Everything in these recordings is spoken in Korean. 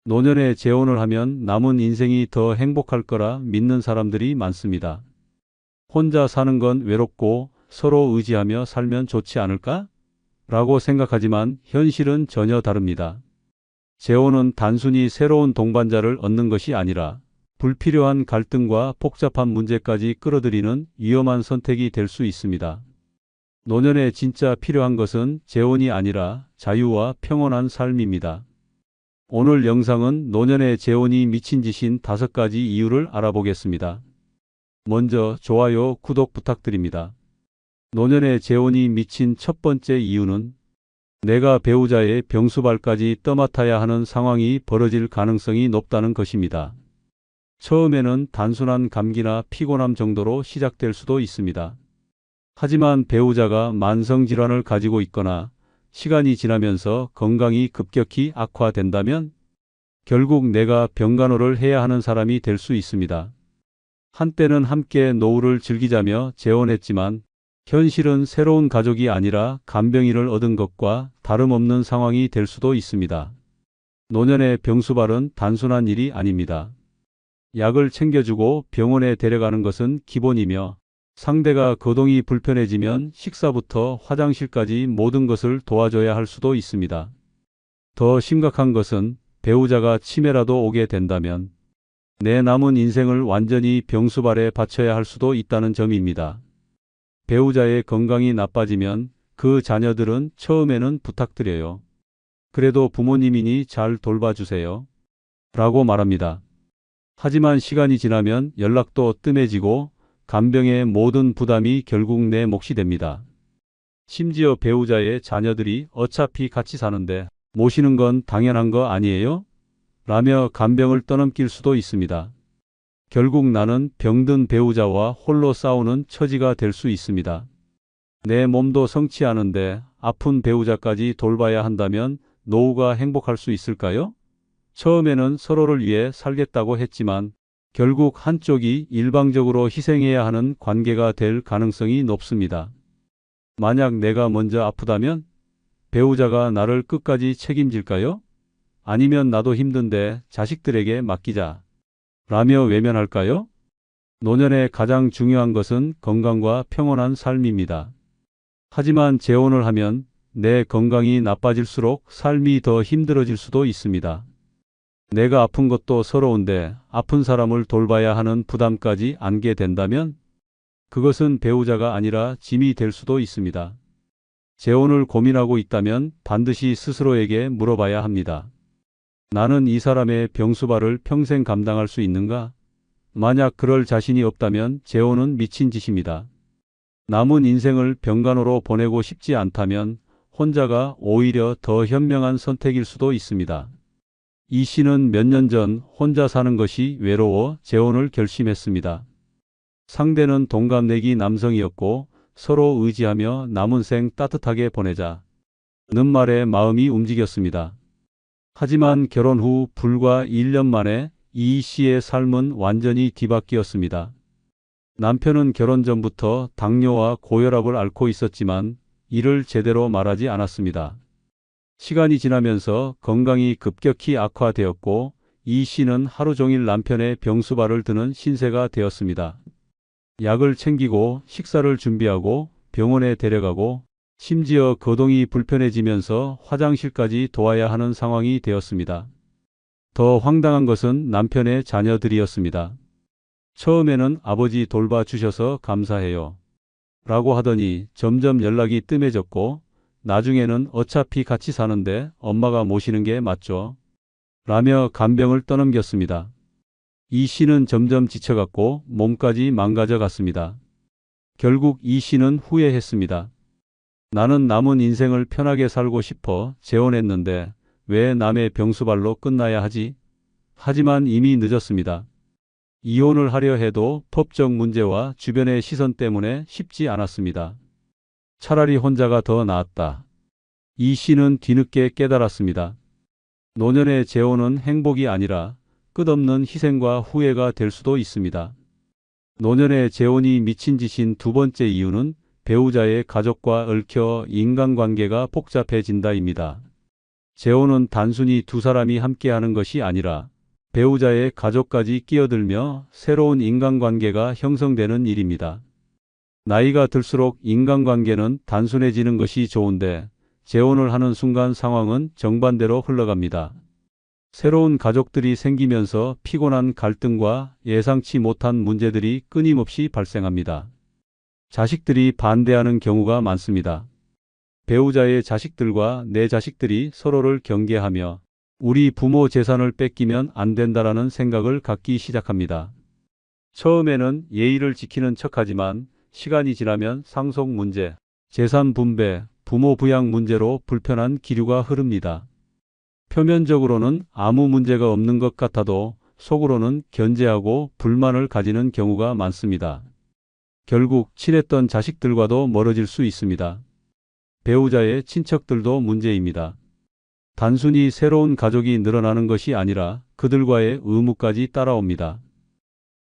노년에 재혼을 하면 남은 인생이 더 행복할 거라 믿는 사람들이 많습니다. 혼자 사는 건 외롭고 서로 의지하며 살면 좋지 않을까? 라고 생각하지만 현실은 전혀 다릅니다. 재혼은 단순히 새로운 동반자를 얻는 것이 아니라 불필요한 갈등과 복잡한 문제까지 끌어들이는 위험한 선택이 될 수 있습니다. 노년에 진짜 필요한 것은 재혼이 아니라 자유와 평온한 삶입니다. 오늘 영상은 노년의 재혼이 미친 짓인 5가지 이유를 알아보겠습니다. 먼저 좋아요, 구독 부탁드립니다. 노년의 재혼이 미친 첫 번째 이유는 내가 배우자의 병수발까지 떠맡아야 하는 상황이 벌어질 가능성이 높다는 것입니다. 처음에는 단순한 감기나 피곤함 정도로 시작될 수도 있습니다. 하지만 배우자가 만성질환을 가지고 있거나 시간이 지나면서 건강이 급격히 악화된다면 결국 내가 병간호를 해야 하는 사람이 될 수 있습니다. 한때는 함께 노후를 즐기자며 재혼했지만 현실은 새로운 가족이 아니라 간병인을 얻은 것과 다름없는 상황이 될 수도 있습니다. 노년의 병수발은 단순한 일이 아닙니다. 약을 챙겨주고 병원에 데려가는 것은 기본이며 상대가 거동이 불편해지면 식사부터 화장실까지 모든 것을 도와줘야 할 수도 있습니다. 더 심각한 것은 배우자가 치매라도 오게 된다면 내 남은 인생을 완전히 병수발에 바쳐야 할 수도 있다는 점입니다. 배우자의 건강이 나빠지면 그 자녀들은 처음에는 부탁드려요. 그래도 부모님이니 잘 돌봐주세요. 라고 말합니다. 하지만 시간이 지나면 연락도 뜸해지고 간병의 모든 부담이 결국 내 몫이 됩니다. 심지어 배우자의 자녀들이 어차피 같이 사는데 모시는 건 당연한 거 아니에요? 라며 간병을 떠넘길 수도 있습니다. 결국 나는 병든 배우자와 홀로 싸우는 처지가 될 수 있습니다. 내 몸도 성취하는데 아픈 배우자까지 돌봐야 한다면 노후가 행복할 수 있을까요? 처음에는 서로를 위해 살겠다고 했지만 결국 한쪽이 일방적으로 희생해야 하는 관계가 될 가능성이 높습니다. 만약 내가 먼저 아프다면 배우자가 나를 끝까지 책임질까요? 아니면 나도 힘든데 자식들에게 맡기자 라며 외면할까요? 노년에 가장 중요한 것은 건강과 평온한 삶입니다. 하지만 재혼을 하면 내 건강이 나빠질수록 삶이 더 힘들어질 수도 있습니다. 내가 아픈 것도 서러운데 아픈 사람을 돌봐야 하는 부담까지 안게 된다면 그것은 배우자가 아니라 짐이 될 수도 있습니다. 재혼을 고민하고 있다면 반드시 스스로에게 물어봐야 합니다. 나는 이 사람의 병수발을 평생 감당할 수 있는가? 만약 그럴 자신이 없다면 재혼은 미친 짓입니다. 남은 인생을 병간호로 보내고 싶지 않다면 혼자가 오히려 더 현명한 선택일 수도 있습니다. 이 씨는 몇 년 전 혼자 사는 것이 외로워 재혼을 결심했습니다. 상대는 동갑내기 남성이었고 서로 의지하며 남은 생 따뜻하게 보내자는 말에 마음이 움직였습니다. 하지만 결혼 후 불과 1년 만에 이 씨의 삶은 완전히 뒤바뀌었습니다. 남편은 결혼 전부터 당뇨와 고혈압을 앓고 있었지만 이를 제대로 말하지 않았습니다. 시간이 지나면서 건강이 급격히 악화되었고 이 씨는 하루 종일 남편의 병수발을 드는 신세가 되었습니다. 약을 챙기고 식사를 준비하고 병원에 데려가고 심지어 거동이 불편해지면서 화장실까지 도와야 하는 상황이 되었습니다. 더 황당한 것은 남편의 자녀들이었습니다. 처음에는 아버지 돌봐주셔서 감사해요. 라고 하더니 점점 연락이 뜸해졌고 나중에는 어차피 같이 사는데 엄마가 모시는 게 맞죠? 라며 간병을 떠넘겼습니다. 이 씨는 점점 지쳐갔고 몸까지 망가져 갔습니다. 결국 이 씨는 후회했습니다. 나는 남은 인생을 편하게 살고 싶어 재혼했는데 왜 남의 병수발로 끝나야 하지? 하지만 이미 늦었습니다. 이혼을 하려 해도 법적 문제와 주변의 시선 때문에 쉽지 않았습니다. 차라리 혼자가 더 나았다. 이 씨는 뒤늦게 깨달았습니다. 노년의 재혼은 행복이 아니라 끝없는 희생과 후회가 될 수도 있습니다. 노년의 재혼이 미친 짓인 두 번째 이유는 배우자의 가족과 얽혀 인간관계가 복잡해진다입니다. 재혼은 단순히 두 사람이 함께하는 것이 아니라 배우자의 가족까지 끼어들며 새로운 인간관계가 형성되는 일입니다. 나이가 들수록 인간관계는 단순해지는 것이 좋은데 재혼을 하는 순간 상황은 정반대로 흘러갑니다. 새로운 가족들이 생기면서 피곤한 갈등과 예상치 못한 문제들이 끊임없이 발생합니다. 자식들이 반대하는 경우가 많습니다. 배우자의 자식들과 내 자식들이 서로를 경계하며 우리 부모 재산을 뺏기면 안 된다라는 생각을 갖기 시작합니다. 처음에는 예의를 지키는 척하지만 시간이 지나면 상속 문제, 재산 분배, 부모 부양 문제로 불편한 기류가 흐릅니다. 표면적으로는 아무 문제가 없는 것 같아도 속으로는 견제하고 불만을 가지는 경우가 많습니다. 결국 친했던 자식들과도 멀어질 수 있습니다. 배우자의 친척들도 문제입니다. 단순히 새로운 가족이 늘어나는 것이 아니라 그들과의 의무까지 따라옵니다.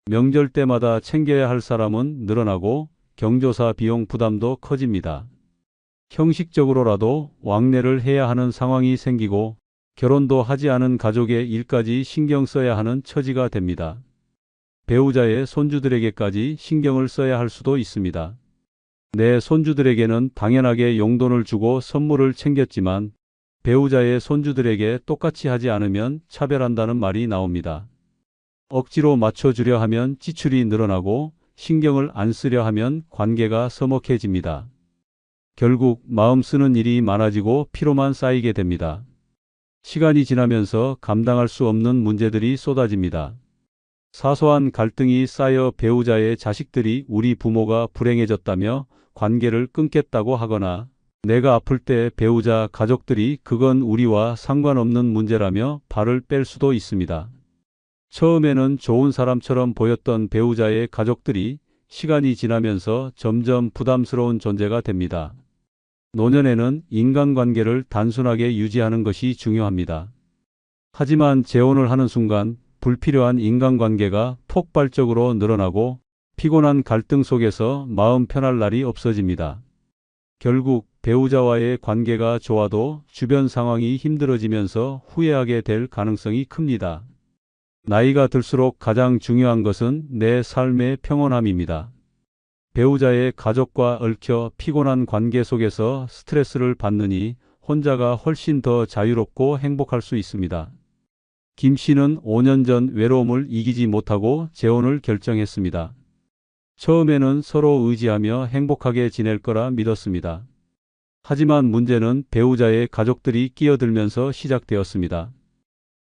명절 때마다 챙겨야 할 사람은 늘어나고 경조사 비용 부담도 커집니다. 형식적으로라도 왕래를 해야 하는 상황이 생기고 결혼도 하지 않은 가족의 일까지 신경 써야 하는 처지가 됩니다. 배우자의 손주들에게까지 신경을 써야 할 수도 있습니다. 내 손주들에게는 당연하게 용돈을 주고 선물을 챙겼지만 배우자의 손주들에게 똑같이 하지 않으면 차별한다는 말이 나옵니다. 억지로 맞춰주려 하면 지출이 늘어나고 신경을 안 쓰려 하면 관계가 서먹해집니다. 결국 마음 쓰는 일이 많아지고 피로만 쌓이게 됩니다. 시간이 지나면서 감당할 수 없는 문제들이 쏟아집니다. 사소한 갈등이 쌓여 배우자의 자식들이 우리 부모가 불행해졌다며 관계를 끊겠다고 하거나 내가 아플 때 배우자 가족들이 그건 우리와 상관없는 문제라며 발을 뺄 수도 있습니다. 처음에는 좋은 사람처럼 보였던 배우자의 가족들이 시간이 지나면서 점점 부담스러운 존재가 됩니다. 노년에는 인간관계를 단순하게 유지하는 것이 중요합니다. 하지만 재혼을 하는 순간 불필요한 인간관계가 폭발적으로 늘어나고 피곤한 갈등 속에서 마음 편할 날이 없어집니다. 결국 배우자와의 관계가 좋아도 주변 상황이 힘들어지면서 후회하게 될 가능성이 큽니다. 나이가 들수록 가장 중요한 것은 내 삶의 평온함입니다. 배우자의 가족과 얽혀 피곤한 관계 속에서 스트레스를 받느니 혼자가 훨씬 더 자유롭고 행복할 수 있습니다. 김 씨는 5년 전 외로움을 이기지 못하고 재혼을 결정했습니다. 처음에는 서로 의지하며 행복하게 지낼 거라 믿었습니다. 하지만 문제는 배우자의 가족들이 끼어들면서 시작되었습니다.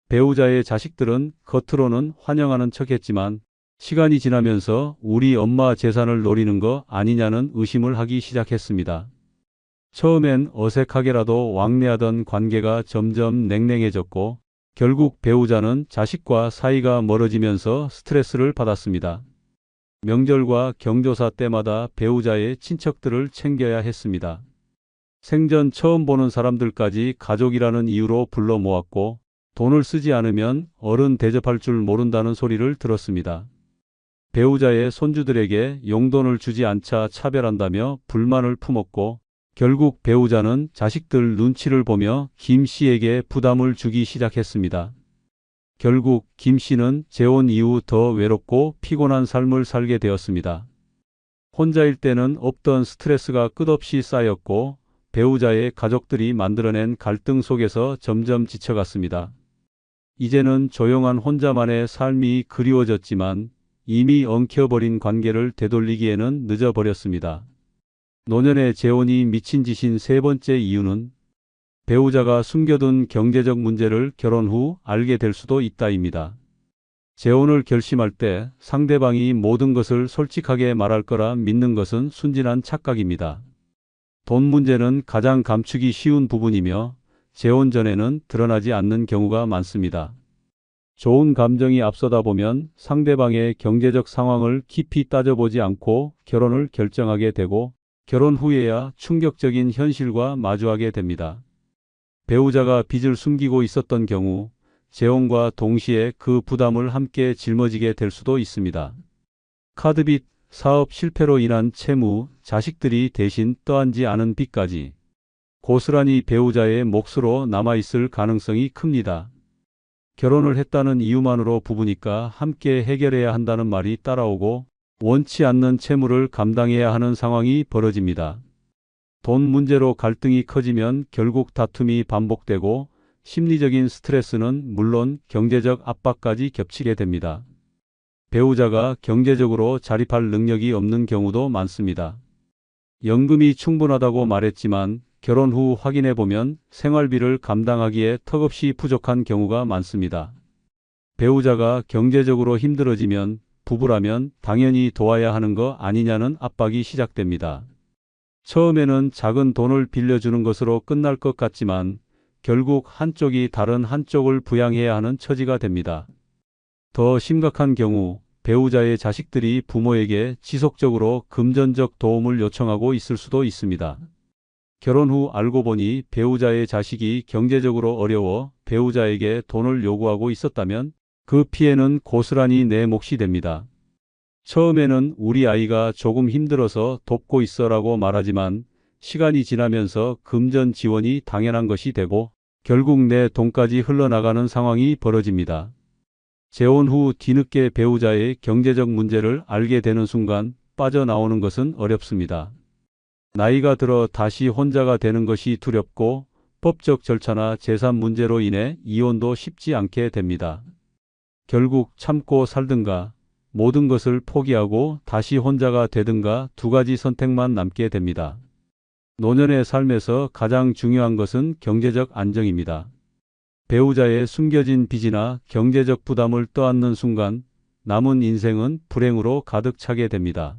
배우자의 자식들은 겉으로는 환영하는 척했지만 시간이 지나면서 우리 엄마 재산을 노리는 거 아니냐는 의심을 하기 시작했습니다. 처음엔 어색하게라도 왕래하던 관계가 점점 냉랭해졌고 결국 배우자는 자식과 사이가 멀어지면서 스트레스를 받았습니다. 명절과 경조사 때마다 배우자의 친척들을 챙겨야 했습니다. 생전 처음 보는 사람들까지 가족이라는 이유로 불러 모았고 돈을 쓰지 않으면 어른 대접할 줄 모른다는 소리를 들었습니다. 배우자의 손주들에게 용돈을 주지 않자 차별한다며 불만을 품었고 결국 배우자는 자식들 눈치를 보며 김 씨에게 부담을 주기 시작했습니다. 결국 김 씨는 재혼 이후 더 외롭고 피곤한 삶을 살게 되었습니다. 혼자일 때는 없던 스트레스가 끝없이 쌓였고 배우자의 가족들이 만들어낸 갈등 속에서 점점 지쳐갔습니다. 이제는 조용한 혼자만의 삶이 그리워졌지만 이미 엉켜버린 관계를 되돌리기에는 늦어버렸습니다. 노년의 재혼이 미친 짓인 세 번째 이유는 배우자가 숨겨둔 경제적 문제를 결혼 후 알게 될 수도 있다입니다. 재혼을 결심할 때 상대방이 모든 것을 솔직하게 말할 거라 믿는 것은 순진한 착각입니다. 돈 문제는 가장 감추기 쉬운 부분이며 재혼 전에는 드러나지 않는 경우가 많습니다. 좋은 감정이 앞서다 보면 상대방의 경제적 상황을 깊이 따져보지 않고 결혼을 결정하게 되고 결혼 후에야 충격적인 현실과 마주하게 됩니다. 배우자가 빚을 숨기고 있었던 경우 재혼과 동시에 그 부담을 함께 짊어지게 될 수도 있습니다. 카드빚, 사업 실패로 인한 채무, 자식들이 대신 떠안지 않은 빚까지 고스란히 배우자의 몫으로 남아있을 가능성이 큽니다. 결혼을 했다는 이유만으로 부부니까 함께 해결해야 한다는 말이 따라오고 원치 않는 채무를 감당해야 하는 상황이 벌어집니다. 돈 문제로 갈등이 커지면 결국 다툼이 반복되고 심리적인 스트레스는 물론 경제적 압박까지 겹치게 됩니다. 배우자가 경제적으로 자립할 능력이 없는 경우도 많습니다. 연금이 충분하다고 말했지만 결혼 후 확인해 보면 생활비를 감당하기에 턱없이 부족한 경우가 많습니다. 배우자가 경제적으로 힘들어지면 부부라면 당연히 도와야 하는 거 아니냐는 압박이 시작됩니다. 처음에는 작은 돈을 빌려주는 것으로 끝날 것 같지만 결국 한쪽이 다른 한쪽을 부양해야 하는 처지가 됩니다. 더 심각한 경우 배우자의 자식들이 부모에게 지속적으로 금전적 도움을 요청하고 있을 수도 있습니다. 결혼 후 알고 보니 배우자의 자식이 경제적으로 어려워 배우자에게 돈을 요구하고 있었다면 그 피해는 고스란히 내 몫이 됩니다. 처음에는 우리 아이가 조금 힘들어서 돕고 있어라고 말하지만 시간이 지나면서 금전 지원이 당연한 것이 되고 결국 내 돈까지 흘러나가는 상황이 벌어집니다. 재혼 후 뒤늦게 배우자의 경제적 문제를 알게 되는 순간 빠져나오는 것은 어렵습니다. 나이가 들어 다시 혼자가 되는 것이 두렵고 법적 절차나 재산 문제로 인해 이혼도 쉽지 않게 됩니다. 결국 참고 살든가 모든 것을 포기하고 다시 혼자가 되든가 두 가지 선택만 남게 됩니다. 노년의 삶에서 가장 중요한 것은 경제적 안정입니다. 배우자의 숨겨진 빚이나 경제적 부담을 떠안는 순간 남은 인생은 불행으로 가득 차게 됩니다.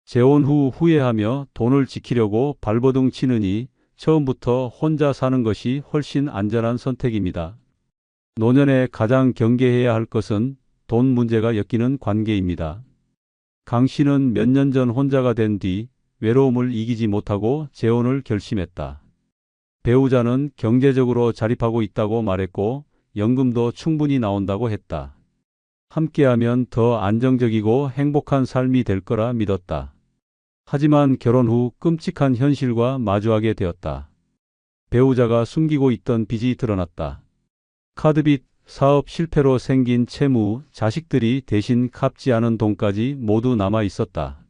재혼 후 후회하며 돈을 지키려고 발버둥 치느니 처음부터 혼자 사는 것이 훨씬 안전한 선택입니다. 노년에 가장 경계해야 할 것은 돈 문제가 엮이는 관계입니다. 강 씨는 몇 년 전 혼자가 된 뒤 외로움을 이기지 못하고 재혼을 결심했다. 배우자는 경제적으로 자립하고 있다고 말했고 연금도 충분히 나온다고 했다. 함께하면 더 안정적이고 행복한 삶이 될 거라 믿었다. 하지만 결혼 후 끔찍한 현실과 마주하게 되었다. 배우자가 숨기고 있던 빚이 드러났다. 카드빚, 사업 실패로 생긴 채무, 자식들이 대신 갚지 않은 돈까지 모두 남아 있었다.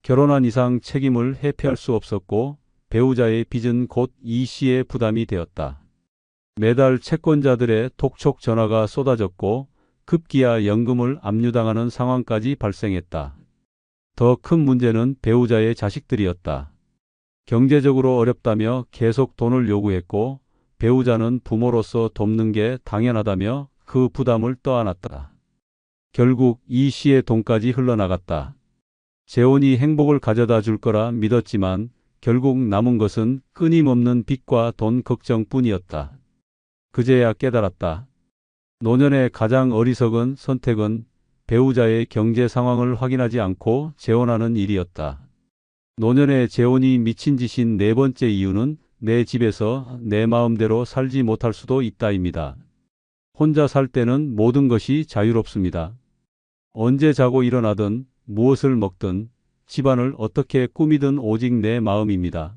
결혼한 이상 책임을 회피할 수 없었고 배우자의 빚은 곧 이 씨의 부담이 되었다. 매달 채권자들의 독촉 전화가 쏟아졌고 급기야 연금을 압류당하는 상황까지 발생했다. 더 큰 문제는 배우자의 자식들이었다. 경제적으로 어렵다며 계속 돈을 요구했고 배우자는 부모로서 돕는 게 당연하다며 그 부담을 떠안았다. 결국 이 씨의 돈까지 흘러나갔다. 재혼이 행복을 가져다 줄 거라 믿었지만 결국 남은 것은 끊임없는 빚과 돈 걱정뿐이었다. 그제야 깨달았다. 노년의 가장 어리석은 선택은 배우자의 경제 상황을 확인하지 않고 재혼하는 일이었다. 노년의 재혼이 미친 짓인 네 번째 이유는 내 집에서 내 마음대로 살지 못할 수도 있다입니다. 혼자 살 때는 모든 것이 자유롭습니다. 언제 자고 일어나든 무엇을 먹든 집안을 어떻게 꾸미든 오직 내 마음입니다.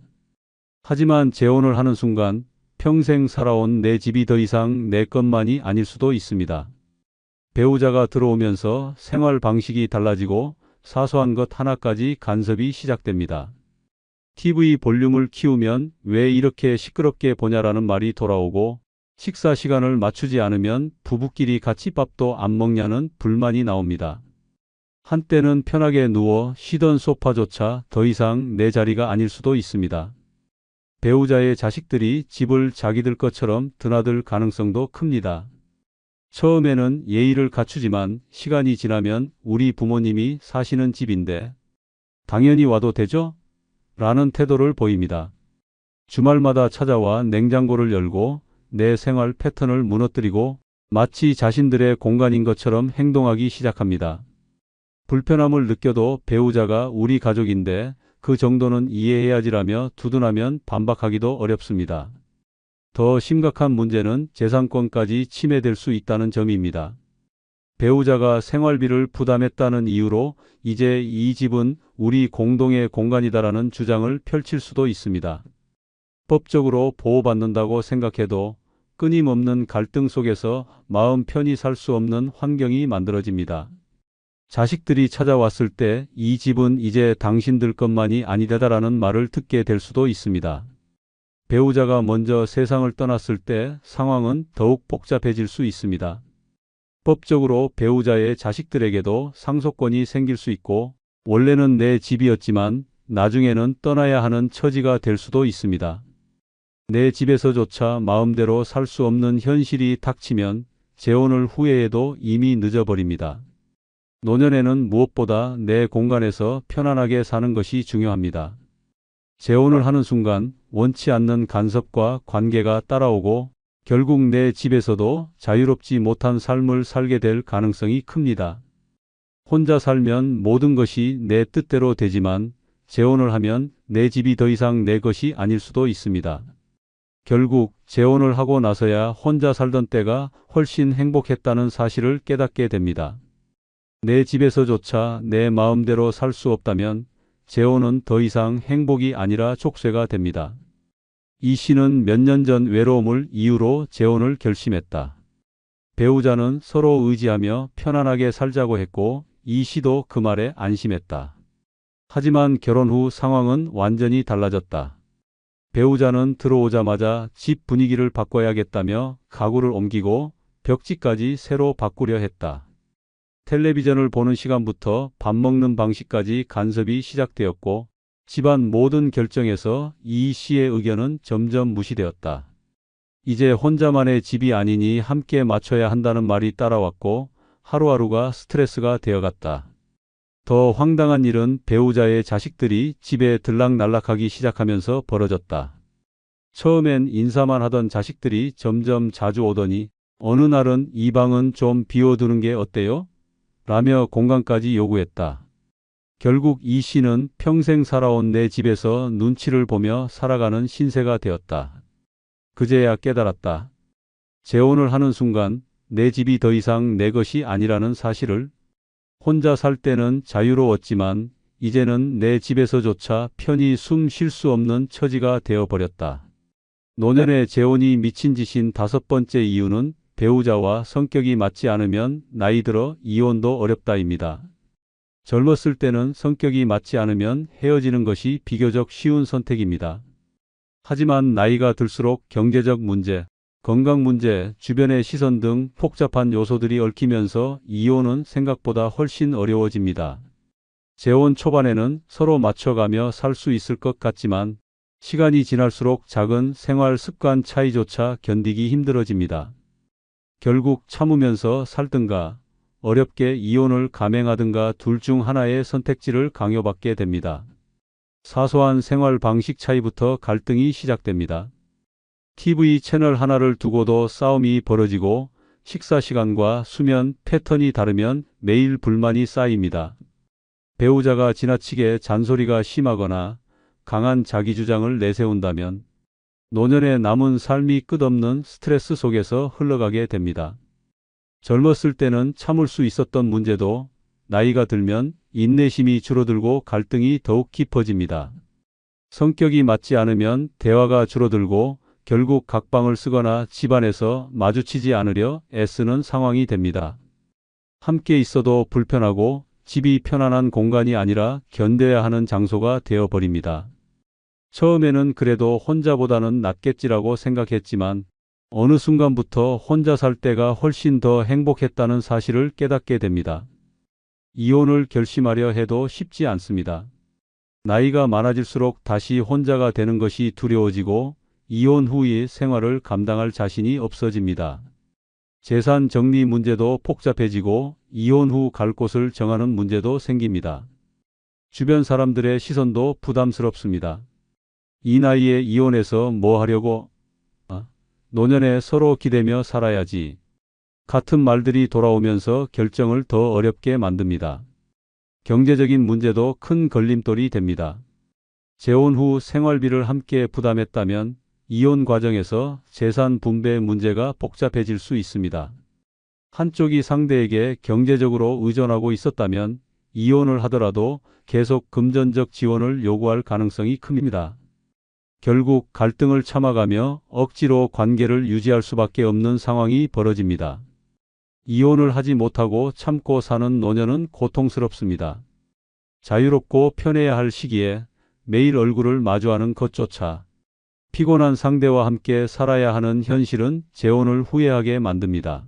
하지만 재혼을 하는 순간 평생 살아온 내 집이 더 이상 내 것만이 아닐 수도 있습니다. 배우자가 들어오면서 생활 방식이 달라지고 사소한 것 하나까지 간섭이 시작됩니다. TV 볼륨을 키우면 왜 이렇게 시끄럽게 보냐라는 말이 돌아오고 식사 시간을 맞추지 않으면 부부끼리 같이 밥도 안 먹냐는 불만이 나옵니다. 한때는 편하게 누워 쉬던 소파조차 더 이상 내 자리가 아닐 수도 있습니다. 배우자의 자식들이 집을 자기들 것처럼 드나들 가능성도 큽니다. 처음에는 예의를 갖추지만 시간이 지나면 우리 부모님이 사시는 집인데 당연히 와도 되죠? 라는 태도를 보입니다. 주말마다 찾아와 냉장고를 열고 내 생활 패턴을 무너뜨리고 마치 자신들의 공간인 것처럼 행동하기 시작합니다. 불편함을 느껴도 배우자가 우리 가족인데 그 정도는 이해해야지라며 두둔하면 반박하기도 어렵습니다. 더 심각한 문제는 재산권까지 침해될 수 있다는 점입니다. 배우자가 생활비를 부담했다는 이유로 이제 이 집은 우리 공동의 공간이다라는 주장을 펼칠 수도 있습니다. 법적으로 보호받는다고 생각해도 끊임없는 갈등 속에서 마음 편히 살 수 없는 환경이 만들어집니다. 자식들이 찾아왔을 때 이 집은 이제 당신들 것만이 아니다라는 말을 듣게 될 수도 있습니다. 배우자가 먼저 세상을 떠났을 때 상황은 더욱 복잡해질 수 있습니다. 법적으로 배우자의 자식들에게도 상속권이 생길 수 있고 원래는 내 집이었지만 나중에는 떠나야 하는 처지가 될 수도 있습니다. 내 집에서조차 마음대로 살 수 없는 현실이 닥치면 재혼을 후회해도 이미 늦어버립니다. 노년에는 무엇보다 내 공간에서 편안하게 사는 것이 중요합니다. 재혼을 하는 순간 원치 않는 간섭과 관계가 따라오고 결국 내 집에서도 자유롭지 못한 삶을 살게 될 가능성이 큽니다. 혼자 살면 모든 것이 내 뜻대로 되지만 재혼을 하면 내 집이 더 이상 내 것이 아닐 수도 있습니다. 결국 재혼을 하고 나서야 혼자 살던 때가 훨씬 행복했다는 사실을 깨닫게 됩니다. 내 집에서조차 내 마음대로 살 수 없다면 재혼은 더 이상 행복이 아니라 족쇄가 됩니다. 이 씨는 몇 년 전 외로움을 이유로 재혼을 결심했다. 배우자는 서로 의지하며 편안하게 살자고 했고 이 씨도 그 말에 안심했다. 하지만 결혼 후 상황은 완전히 달라졌다. 배우자는 들어오자마자 집 분위기를 바꿔야겠다며 가구를 옮기고 벽지까지 새로 바꾸려 했다. 텔레비전을 보는 시간부터 밥 먹는 방식까지 간섭이 시작되었고 집안 모든 결정에서 이 씨의 의견은 점점 무시되었다. 이제 혼자만의 집이 아니니 함께 맞춰야 한다는 말이 따라왔고 하루하루가 스트레스가 되어갔다. 더 황당한 일은 배우자의 자식들이 집에 들락날락하기 시작하면서 벌어졌다. 처음엔 인사만 하던 자식들이 점점 자주 오더니 어느 날은 이 방은 좀 비워두는 게 어때요? 라며 공간까지 요구했다. 결국 이 씨는 평생 살아온 내 집에서 눈치를 보며 살아가는 신세가 되었다. 그제야 깨달았다. 재혼을 하는 순간 내 집이 더 이상 내 것이 아니라는 사실을. 혼자 살 때는 자유로웠지만 이제는 내 집에서조차 편히 숨 쉴 수 없는 처지가 되어버렸다. 노년의 재혼이 미친 짓인 5번째 이유는 배우자와 성격이 맞지 않으면 나이 들어 이혼도 어렵다입니다. 젊었을 때는 성격이 맞지 않으면 헤어지는 것이 비교적 쉬운 선택입니다. 하지만 나이가 들수록 경제적 문제, 건강 문제, 주변의 시선 등 복잡한 요소들이 얽히면서 이혼은 생각보다 훨씬 어려워집니다. 재혼 초반에는 서로 맞춰가며 살 수 있을 것 같지만 시간이 지날수록 작은 생활 습관 차이조차 견디기 힘들어집니다. 결국 참으면서 살든가 어렵게 이혼을 감행하든가 둘 중 하나의 선택지를 강요받게 됩니다. 사소한 생활 방식 차이부터 갈등이 시작됩니다. TV 채널 하나를 두고도 싸움이 벌어지고 식사 시간과 수면 패턴이 다르면 매일 불만이 쌓입니다. 배우자가 지나치게 잔소리가 심하거나 강한 자기주장을 내세운다면 노년에 남은 삶이 끝없는 스트레스 속에서 흘러가게 됩니다. 젊었을 때는 참을 수 있었던 문제도 나이가 들면 인내심이 줄어들고 갈등이 더욱 깊어집니다. 성격이 맞지 않으면 대화가 줄어들고 결국 각방을 쓰거나 집안에서 마주치지 않으려 애쓰는 상황이 됩니다. 함께 있어도 불편하고 집이 편안한 공간이 아니라 견뎌야 하는 장소가 되어버립니다. 처음에는 그래도 혼자보다는 낫겠지라고 생각했지만 어느 순간부터 혼자 살 때가 훨씬 더 행복했다는 사실을 깨닫게 됩니다. 이혼을 결심하려 해도 쉽지 않습니다. 나이가 많아질수록 다시 혼자가 되는 것이 두려워지고 이혼 후의 생활을 감당할 자신이 없어집니다. 재산 정리 문제도 복잡해지고 이혼 후 갈 곳을 정하는 문제도 생깁니다. 주변 사람들의 시선도 부담스럽습니다. 이 나이에 이혼해서 뭐 하려고? 노년에 서로 기대며 살아야지. 같은 말들이 돌아오면서 결정을 더 어렵게 만듭니다. 경제적인 문제도 큰 걸림돌이 됩니다. 재혼 후 생활비를 함께 부담했다면 이혼 과정에서 재산 분배 문제가 복잡해질 수 있습니다. 한쪽이 상대에게 경제적으로 의존하고 있었다면 이혼을 하더라도 계속 금전적 지원을 요구할 가능성이 큽니다. 결국 갈등을 참아가며 억지로 관계를 유지할 수밖에 없는 상황이 벌어집니다. 이혼을 하지 못하고 참고 사는 노년은 고통스럽습니다. 자유롭고 편해야 할 시기에 매일 얼굴을 마주하는 것조차 피곤한 상대와 함께 살아야 하는 현실은 재혼을 후회하게 만듭니다.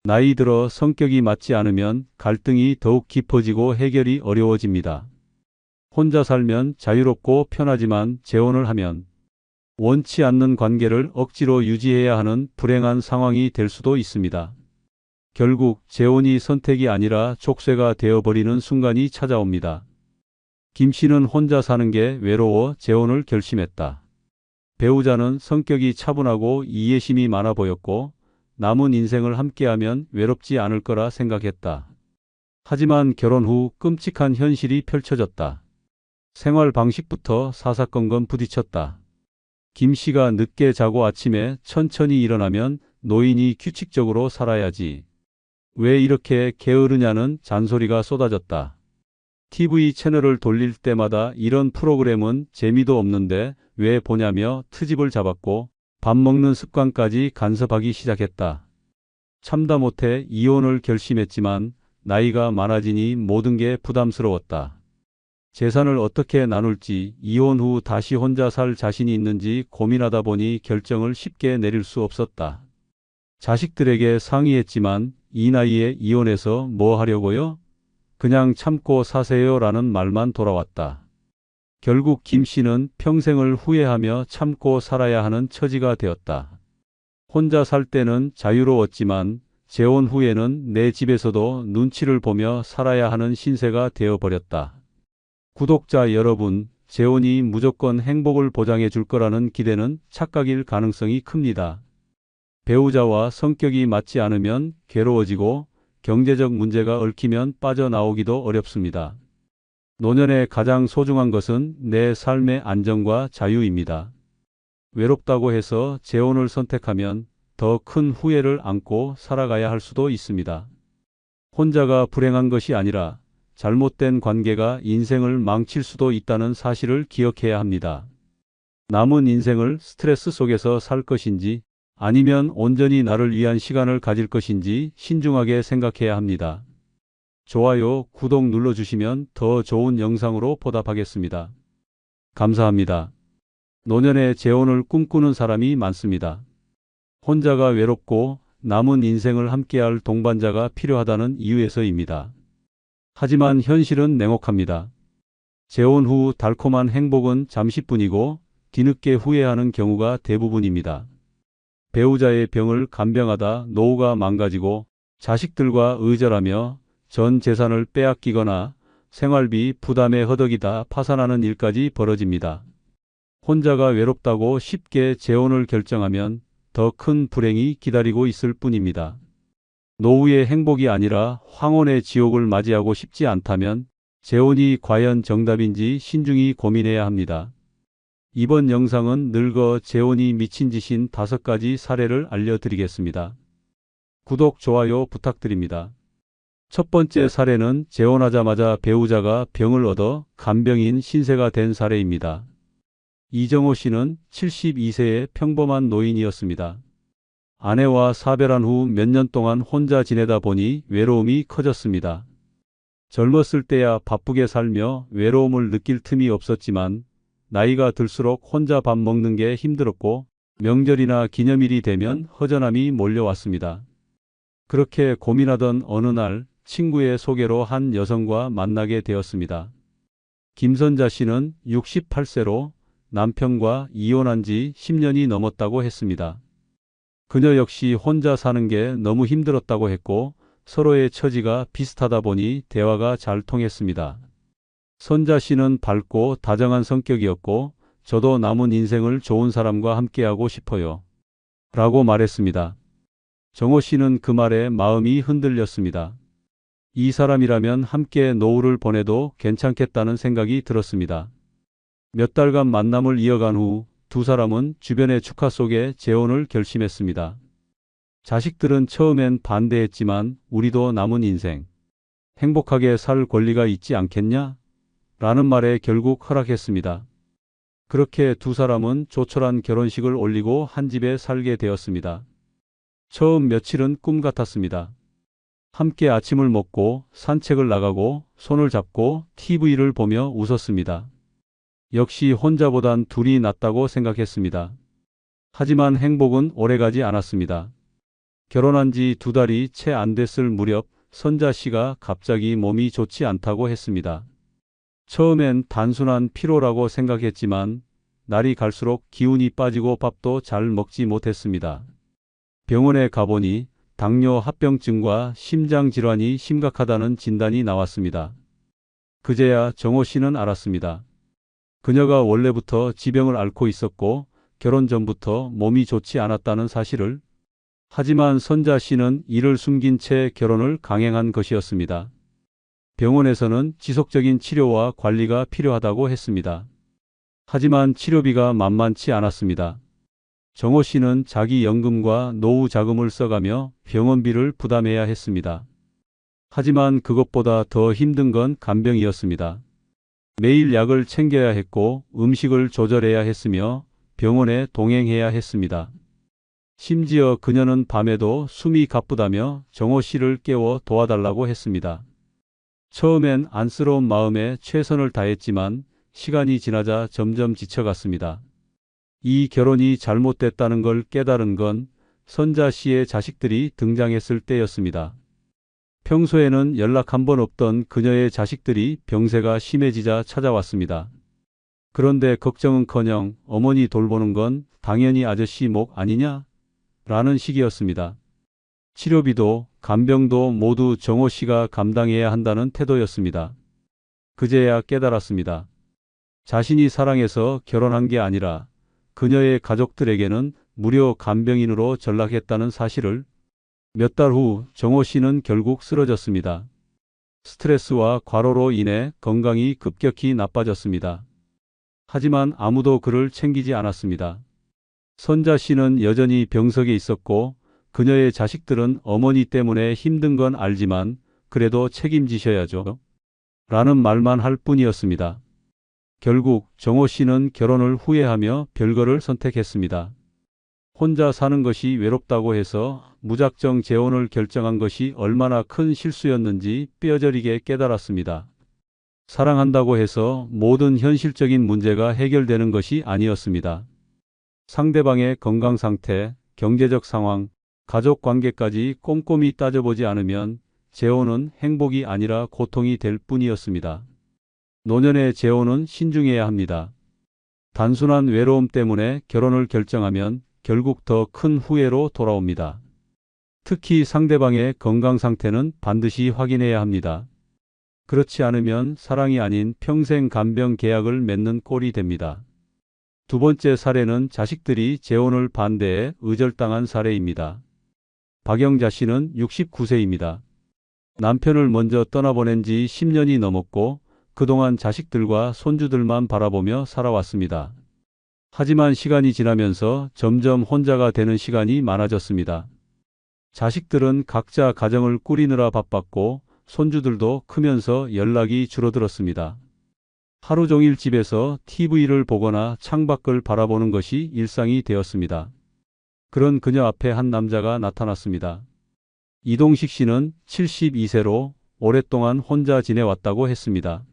나이 들어 성격이 맞지 않으면 갈등이 더욱 깊어지고 해결이 어려워집니다. 혼자 살면 자유롭고 편하지만 재혼을 하면 원치 않는 관계를 억지로 유지해야 하는 불행한 상황이 될 수도 있습니다. 결국 재혼이 선택이 아니라 족쇄가 되어버리는 순간이 찾아옵니다. 김 씨는 혼자 사는 게 외로워 재혼을 결심했다. 배우자는 성격이 차분하고 이해심이 많아 보였고 남은 인생을 함께하면 외롭지 않을 거라 생각했다. 하지만 결혼 후 끔찍한 현실이 펼쳐졌다. 생활 방식부터 사사건건 부딪혔다. 김 씨가 늦게 자고 아침에 천천히 일어나면 노인이 규칙적으로 살아야지. 왜 이렇게 게으르냐는 잔소리가 쏟아졌다. TV 채널을 돌릴 때마다 이런 프로그램은 재미도 없는데 왜 보냐며 트집을 잡았고 밥 먹는 습관까지 간섭하기 시작했다. 참다 못해 이혼을 결심했지만 나이가 많아지니 모든 게 부담스러웠다. 재산을 어떻게 나눌지, 이혼 후 다시 혼자 살 자신이 있는지 고민하다 보니 결정을 쉽게 내릴 수 없었다. 자식들에게 상의했지만 이 나이에 이혼해서 뭐 하려고요? 그냥 참고 사세요라는 말만 돌아왔다. 결국 김 씨는 평생을 후회하며 참고 살아야 하는 처지가 되었다. 혼자 살 때는 자유로웠지만 재혼 후에는 내 집에서도 눈치를 보며 살아야 하는 신세가 되어버렸다. 구독자 여러분, 재혼이 무조건 행복을 보장해 줄 거라는 기대는 착각일 가능성이 큽니다. 배우자와 성격이 맞지 않으면 괴로워지고 경제적 문제가 얽히면 빠져나오기도 어렵습니다. 노년에 가장 소중한 것은 내 삶의 안정과 자유입니다. 외롭다고 해서 재혼을 선택하면 더 큰 후회를 안고 살아가야 할 수도 있습니다. 혼자가 불행한 것이 아니라 잘못된 관계가 인생을 망칠 수도 있다는 사실을 기억해야 합니다. 남은 인생을 스트레스 속에서 살 것인지 아니면 온전히 나를 위한 시간을 가질 것인지 신중하게 생각해야 합니다. 좋아요, 구독 눌러주시면 더 좋은 영상으로 보답하겠습니다. 감사합니다. 노년에 재혼을 꿈꾸는 사람이 많습니다. 혼자가 외롭고 남은 인생을 함께할 동반자가 필요하다는 이유에서입니다. 하지만 현실은 냉혹합니다. 재혼 후 달콤한 행복은 잠시뿐이고 뒤늦게 후회하는 경우가 대부분입니다. 배우자의 병을 간병하다 노후가 망가지고 자식들과 의절하며 전 재산을 빼앗기거나 생활비 부담에 허덕이다 파산하는 일까지 벌어집니다. 혼자가 외롭다고 쉽게 재혼을 결정하면 더 큰 불행이 기다리고 있을 뿐입니다. 노후의 행복이 아니라 황혼의 지옥을 맞이하고 싶지 않다면 재혼이 과연 정답인지 신중히 고민해야 합니다. 이번 영상은 늙어 재혼이 미친 짓인 5가지 사례를 알려드리겠습니다. 구독, 좋아요 부탁드립니다. 첫 번째 사례는 재혼하자마자 배우자가 병을 얻어 간병인 신세가 된 사례입니다. 이정호 씨는 72세의 평범한 노인이었습니다. 아내와 사별한 후 몇 년 동안 혼자 지내다 보니 외로움이 커졌습니다. 젊었을 때야 바쁘게 살며 외로움을 느낄 틈이 없었지만 나이가 들수록 혼자 밥 먹는 게 힘들었고 명절이나 기념일이 되면 허전함이 몰려왔습니다. 그렇게 고민하던 어느 날 친구의 소개로 한 여성과 만나게 되었습니다. 김선자 씨는 68세로 남편과 이혼한 지 10년이 넘었다고 했습니다. 그녀 역시 혼자 사는 게 너무 힘들었다고 했고 서로의 처지가 비슷하다 보니 대화가 잘 통했습니다. 선자 씨는 밝고 다정한 성격이었고 저도 남은 인생을 좋은 사람과 함께하고 싶어요. 라고 말했습니다. 정호 씨는 그 말에 마음이 흔들렸습니다. 이 사람이라면 함께 노후를 보내도 괜찮겠다는 생각이 들었습니다. 몇 달간 만남을 이어간 후 두 사람은 주변의 축하 속에 재혼을 결심했습니다. 자식들은 처음엔 반대했지만 우리도 남은 인생 행복하게 살 권리가 있지 않겠냐? 라는 말에 결국 허락했습니다. 그렇게 두 사람은 조촐한 결혼식을 올리고 한 집에 살게 되었습니다. 처음 며칠은 꿈 같았습니다. 함께 아침을 먹고 산책을 나가고 손을 잡고 TV를 보며 웃었습니다. 역시 혼자보단 둘이 낫다고 생각했습니다. 하지만 행복은 오래가지 않았습니다. 결혼한 지 2달이 채 안 됐을 무렵 선자 씨가 갑자기 몸이 좋지 않다고 했습니다. 처음엔 단순한 피로라고 생각했지만 날이 갈수록 기운이 빠지고 밥도 잘 먹지 못했습니다. 병원에 가보니 당뇨 합병증과 심장 질환이 심각하다는 진단이 나왔습니다. 그제야 정호 씨는 알았습니다. 그녀가 원래부터 지병을 앓고 있었고 결혼 전부터 몸이 좋지 않았다는 사실을. 하지만 선자 씨는 이를 숨긴 채 결혼을 강행한 것이었습니다. 병원에서는 지속적인 치료와 관리가 필요하다고 했습니다. 하지만 치료비가 만만치 않았습니다. 정호 씨는 자기 연금과 노후 자금을 써가며 병원비를 부담해야 했습니다. 하지만 그것보다 더 힘든 건 간병이었습니다. 매일 약을 챙겨야 했고 음식을 조절해야 했으며 병원에 동행해야 했습니다. 심지어 그녀는 밤에도 숨이 가쁘다며 정호 씨를 깨워 도와달라고 했습니다. 처음엔 안쓰러운 마음에 최선을 다했지만 시간이 지나자 점점 지쳐갔습니다. 이 결혼이 잘못됐다는 걸 깨달은 건 선자 씨의 자식들이 등장했을 때였습니다. 평소에는 연락 한 번 없던 그녀의 자식들이 병세가 심해지자 찾아왔습니다. 그런데 걱정은커녕 어머니 돌보는 건 당연히 아저씨 목 아니냐? 라는 식이었습니다. 치료비도 간병도 모두 정호 씨가 감당해야 한다는 태도였습니다. 그제야 깨달았습니다. 자신이 사랑해서 결혼한 게 아니라 그녀의 가족들에게는 무료 간병인으로 전락했다는 사실을. 몇 달 후 정호 씨는 결국 쓰러졌습니다. 스트레스와 과로로 인해 건강이 급격히 나빠졌습니다. 하지만 아무도 그를 챙기지 않았습니다. 선자 씨는 여전히 병석에 있었고 그녀의 자식들은 어머니 때문에 힘든 건 알지만 그래도 책임지셔야죠. 라는 말만 할 뿐이었습니다. 결국 정호 씨는 결혼을 후회하며 별거를 선택했습니다. 혼자 사는 것이 외롭다고 해서 무작정 재혼을 결정한 것이 얼마나 큰 실수였는지 뼈저리게 깨달았습니다. 사랑한다고 해서 모든 현실적인 문제가 해결되는 것이 아니었습니다. 상대방의 건강 상태, 경제적 상황, 가족 관계까지 꼼꼼히 따져보지 않으면 재혼은 행복이 아니라 고통이 될 뿐이었습니다. 노년의 재혼은 신중해야 합니다. 단순한 외로움 때문에 결혼을 결정하면 결국 더 큰 후회로 돌아옵니다. 특히 상대방의 건강 상태는 반드시 확인해야 합니다. 그렇지 않으면 사랑이 아닌 평생 간병 계약을 맺는 꼴이 됩니다. 두 번째 사례는 자식들이 재혼을 반대해 의절당한 사례입니다. 박영자 씨는 69세입니다. 남편을 먼저 떠나보낸 지 10년이 넘었고 그동안 자식들과 손주들만 바라보며 살아왔습니다. 하지만 시간이 지나면서 점점 혼자가 되는 시간이 많아졌습니다. 자식들은 각자 가정을 꾸리느라 바빴고 손주들도 크면서 연락이 줄어들었습니다. 하루 종일 집에서 TV를 보거나 창밖을 바라보는 것이 일상이 되었습니다. 그런 그녀 앞에 한 남자가 나타났습니다. 이동식 씨는 72세로 오랫동안 혼자 지내왔다고 했습니다.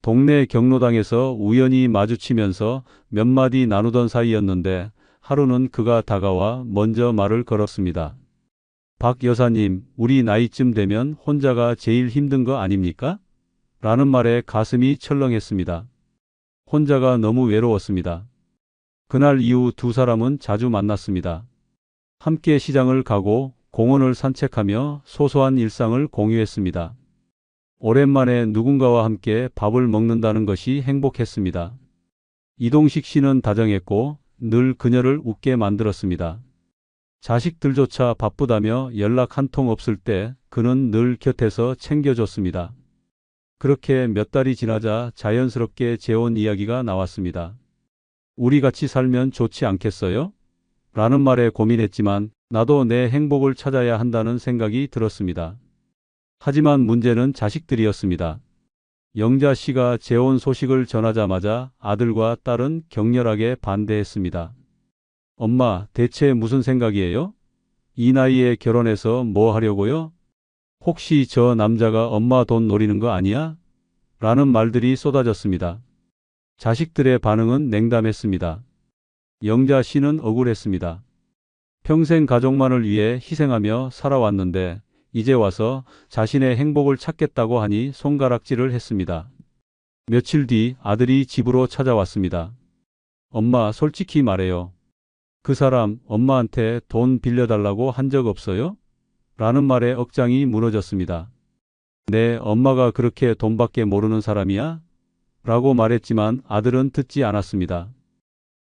동네 경로당에서 우연히 마주치면서 몇 마디 나누던 사이였는데 하루는 그가 다가와 먼저 말을 걸었습니다. 박 여사님, 우리 나이쯤 되면 혼자가 제일 힘든 거 아닙니까? 라는 말에 가슴이 철렁했습니다. 혼자가 너무 외로웠습니다. 그날 이후 두 사람은 자주 만났습니다. 함께 시장을 가고 공원을 산책하며 소소한 일상을 공유했습니다. 오랜만에 누군가와 함께 밥을 먹는다는 것이 행복했습니다. 이동식 씨는 다정했고 늘 그녀를 웃게 만들었습니다. 자식들조차 바쁘다며 연락 한 통 없을 때 그는 늘 곁에서 챙겨줬습니다. 그렇게 몇 달이 지나자 자연스럽게 재혼 이야기가 나왔습니다. 우리 같이 살면 좋지 않겠어요? 라는 말에 고민했지만 나도 내 행복을 찾아야 한다는 생각이 들었습니다. 하지만 문제는 자식들이었습니다. 영자 씨가 재혼 소식을 전하자마자 아들과 딸은 격렬하게 반대했습니다. 엄마, 대체 무슨 생각이에요? 이 나이에 결혼해서 뭐 하려고요? 혹시 저 남자가 엄마 돈 노리는 거 아니야? 라는 말들이 쏟아졌습니다. 자식들의 반응은 냉담했습니다. 영자 씨는 억울했습니다. 평생 가족만을 위해 희생하며 살아왔는데 이제 와서 자신의 행복을 찾겠다고 하니 손가락질을 했습니다. 며칠 뒤 아들이 집으로 찾아왔습니다. 엄마, 솔직히 말해요. 그 사람 엄마한테 돈 빌려달라고 한 적 없어요? 라는 말에 억장이 무너졌습니다. 네, 엄마가 그렇게 돈밖에 모르는 사람이야? 라고 말했지만 아들은 듣지 않았습니다.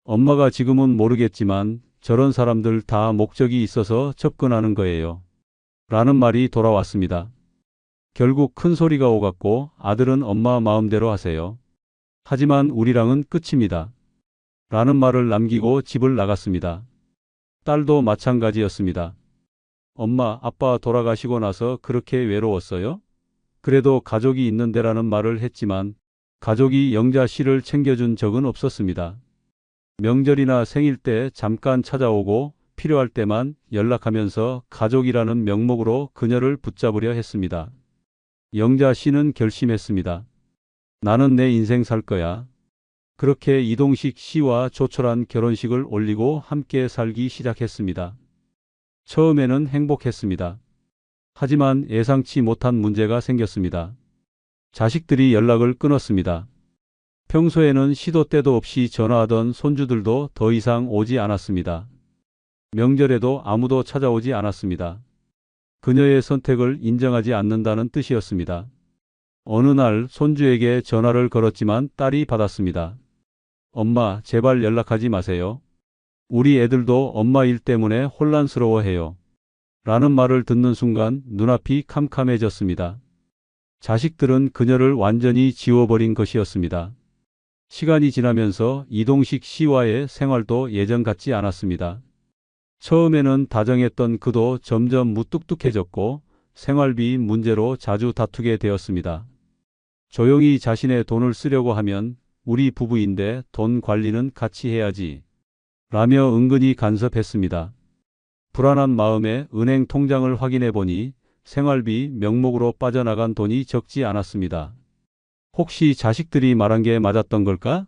엄마가 지금은 모르겠지만 저런 사람들 다 목적이 있어서 접근하는 거예요. 라는 말이 돌아왔습니다. 결국 큰 소리가 오갔고 아들은 엄마 마음대로 하세요. 하지만 우리랑은 끝입니다. 라는 말을 남기고 집을 나갔습니다. 딸도 마찬가지였습니다. 엄마, 아빠 돌아가시고 나서 그렇게 외로웠어요? 그래도 가족이 있는데라는 말을 했지만 가족이 영자 씨를 챙겨준 적은 없었습니다. 명절이나 생일 때 잠깐 찾아오고 필요할 때만 연락하면서 가족이라는 명목으로 그녀를 붙잡으려 했습니다. 영자 씨는 결심했습니다. 나는 내 인생 살 거야. 그렇게 이동식 씨와 조촐한 결혼식을 올리고 함께 살기 시작했습니다. 처음에는 행복했습니다. 하지만 예상치 못한 문제가 생겼습니다. 자식들이 연락을 끊었습니다. 평소에는 시도 때도 없이 전화하던 손주들도 더 이상 오지 않았습니다. 명절에도 아무도 찾아오지 않았습니다. 그녀의 선택을 인정하지 않는다는 뜻이었습니다. 어느 날 손주에게 전화를 걸었지만 딸이 받았습니다. 엄마, 제발 연락하지 마세요. 우리 애들도 엄마 일 때문에 혼란스러워해요. 라는 말을 듣는 순간 눈앞이 캄캄해졌습니다. 자식들은 그녀를 완전히 지워버린 것이었습니다. 시간이 지나면서 이동식 씨와의 생활도 예전 같지 않았습니다. 처음에는 다정했던 그도 점점 무뚝뚝해졌고 생활비 문제로 자주 다투게 되었습니다. 조용히 자신의 돈을 쓰려고 하면 우리 부부인데 돈 관리는 같이 해야지 라며 은근히 간섭했습니다. 불안한 마음에 은행 통장을 확인해 보니 생활비 명목으로 빠져나간 돈이 적지 않았습니다. 혹시 자식들이 말한 게 맞았던 걸까?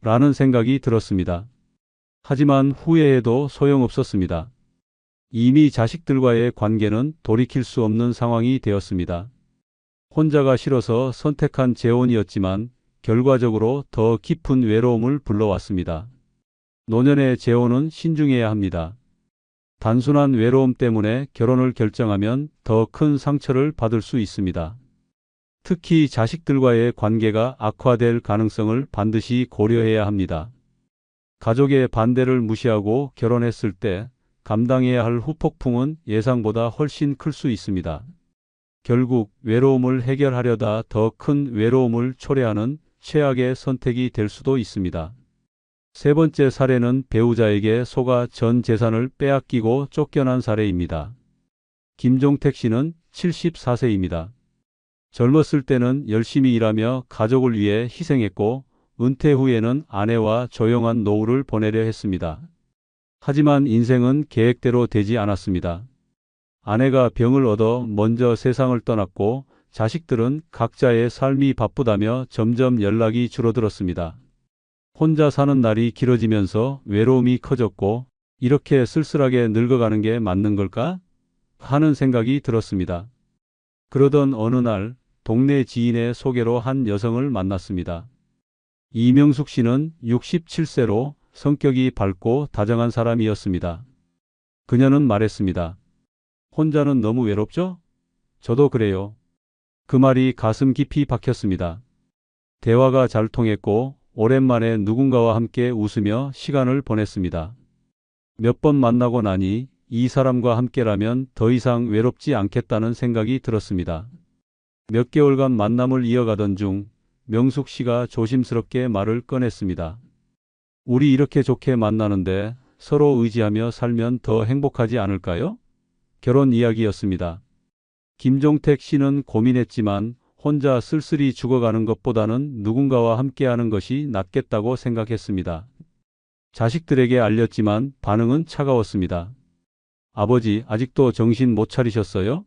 라는 생각이 들었습니다. 하지만 후회해도 소용없었습니다. 이미 자식들과의 관계는 돌이킬 수 없는 상황이 되었습니다. 혼자가 싫어서 선택한 재혼이었지만 결과적으로 더 깊은 외로움을 불러왔습니다. 노년의 재혼은 신중해야 합니다. 단순한 외로움 때문에 결혼을 결정하면 더 큰 상처를 받을 수 있습니다. 특히 자식들과의 관계가 악화될 가능성을 반드시 고려해야 합니다. 가족의 반대를 무시하고 결혼했을 때 감당해야 할 후폭풍은 예상보다 훨씬 클 수 있습니다. 결국 외로움을 해결하려다 더 큰 외로움을 초래하는 최악의 선택이 될 수도 있습니다. 세 번째 사례는 배우자에게 속아 전 재산을 빼앗기고 쫓겨난 사례입니다. 김종택 씨는 74세입니다. 젊었을 때는 열심히 일하며 가족을 위해 희생했고 은퇴 후에는 아내와 조용한 노후를 보내려 했습니다. 하지만 인생은 계획대로 되지 않았습니다. 아내가 병을 얻어 먼저 세상을 떠났고 자식들은 각자의 삶이 바쁘다며 점점 연락이 줄어들었습니다. 혼자 사는 날이 길어지면서 외로움이 커졌고 이렇게 쓸쓸하게 늙어가는 게 맞는 걸까? 하는 생각이 들었습니다. 그러던 어느 날 동네 지인의 소개로 한 여성을 만났습니다. 이명숙 씨는 67세로 성격이 밝고 다정한 사람이었습니다. 그녀는 말했습니다. 혼자는 너무 외롭죠? 저도 그래요. 그 말이 가슴 깊이 박혔습니다. 대화가 잘 통했고 오랜만에 누군가와 함께 웃으며 시간을 보냈습니다. 몇 번 만나고 나니 이 사람과 함께라면 더 이상 외롭지 않겠다는 생각이 들었습니다. 몇 개월간 만남을 이어가던 중 명숙 씨가 조심스럽게 말을 꺼냈습니다. 우리 이렇게 좋게 만나는데 서로 의지하며 살면 더 행복하지 않을까요? 결혼 이야기였습니다. 김종택 씨는 고민했지만 혼자 쓸쓸히 죽어가는 것보다는 누군가와 함께하는 것이 낫겠다고 생각했습니다. 자식들에게 알렸지만 반응은 차가웠습니다. 아버지, 아직도 정신 못 차리셨어요?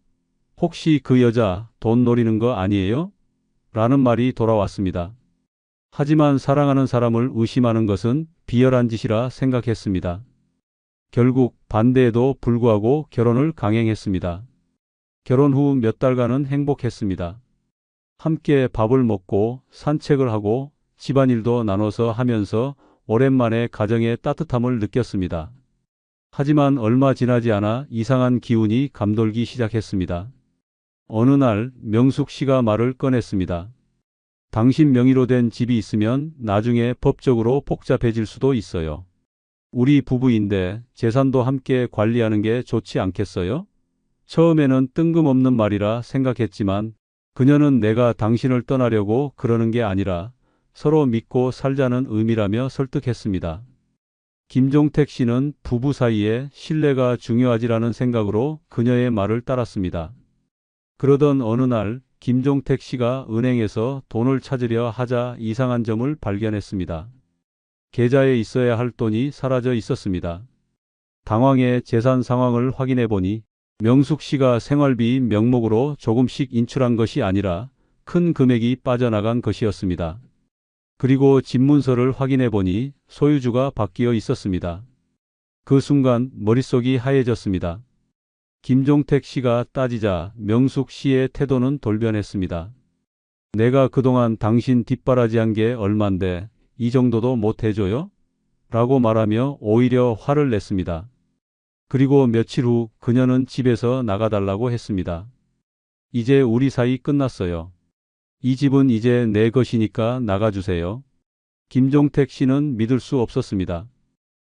혹시 그 여자 돈 노리는 거 아니에요? 라는 말이 돌아왔습니다. 하지만 사랑하는 사람을 의심하는 것은 비열한 짓이라 생각했습니다. 결국 반대에도 불구하고 결혼을 강행했습니다. 결혼 후 몇 달간은 행복했습니다. 함께 밥을 먹고 산책을 하고 집안일도 나눠서 하면서 오랜만에 가정의 따뜻함을 느꼈습니다. 하지만 얼마 지나지 않아 이상한 기운이 감돌기 시작했습니다. 어느 날 명숙 씨가 말을 꺼냈습니다. 당신 명의로 된 집이 있으면 나중에 법적으로 복잡해질 수도 있어요. 우리 부부인데 재산도 함께 관리하는 게 좋지 않겠어요? 처음에는 뜬금없는 말이라 생각했지만 그녀는 내가 당신을 떠나려고 그러는 게 아니라 서로 믿고 살자는 의미라며 설득했습니다. 김종택 씨는 부부 사이에 신뢰가 중요하지라는 생각으로 그녀의 말을 따랐습니다. 그러던 어느 날 김종택 씨가 은행에서 돈을 찾으려 하자 이상한 점을 발견했습니다. 계좌에 있어야 할 돈이 사라져 있었습니다. 당황해 재산 상황을 확인해 보니 명숙 씨가 생활비 명목으로 조금씩 인출한 것이 아니라 큰 금액이 빠져나간 것이었습니다. 그리고 집 문서를 확인해 보니 소유주가 바뀌어 있었습니다. 그 순간 머릿속이 하얘졌습니다. 김종택 씨가 따지자 명숙 씨의 태도는 돌변했습니다. 내가 그동안 당신 뒷바라지한 게 얼만데 이 정도도 못 해줘요? 라고 말하며 오히려 화를 냈습니다. 그리고 며칠 후 그녀는 집에서 나가달라고 했습니다. 이제 우리 사이 끝났어요. 이 집은 이제 내 것이니까 나가주세요. 김종택 씨는 믿을 수 없었습니다.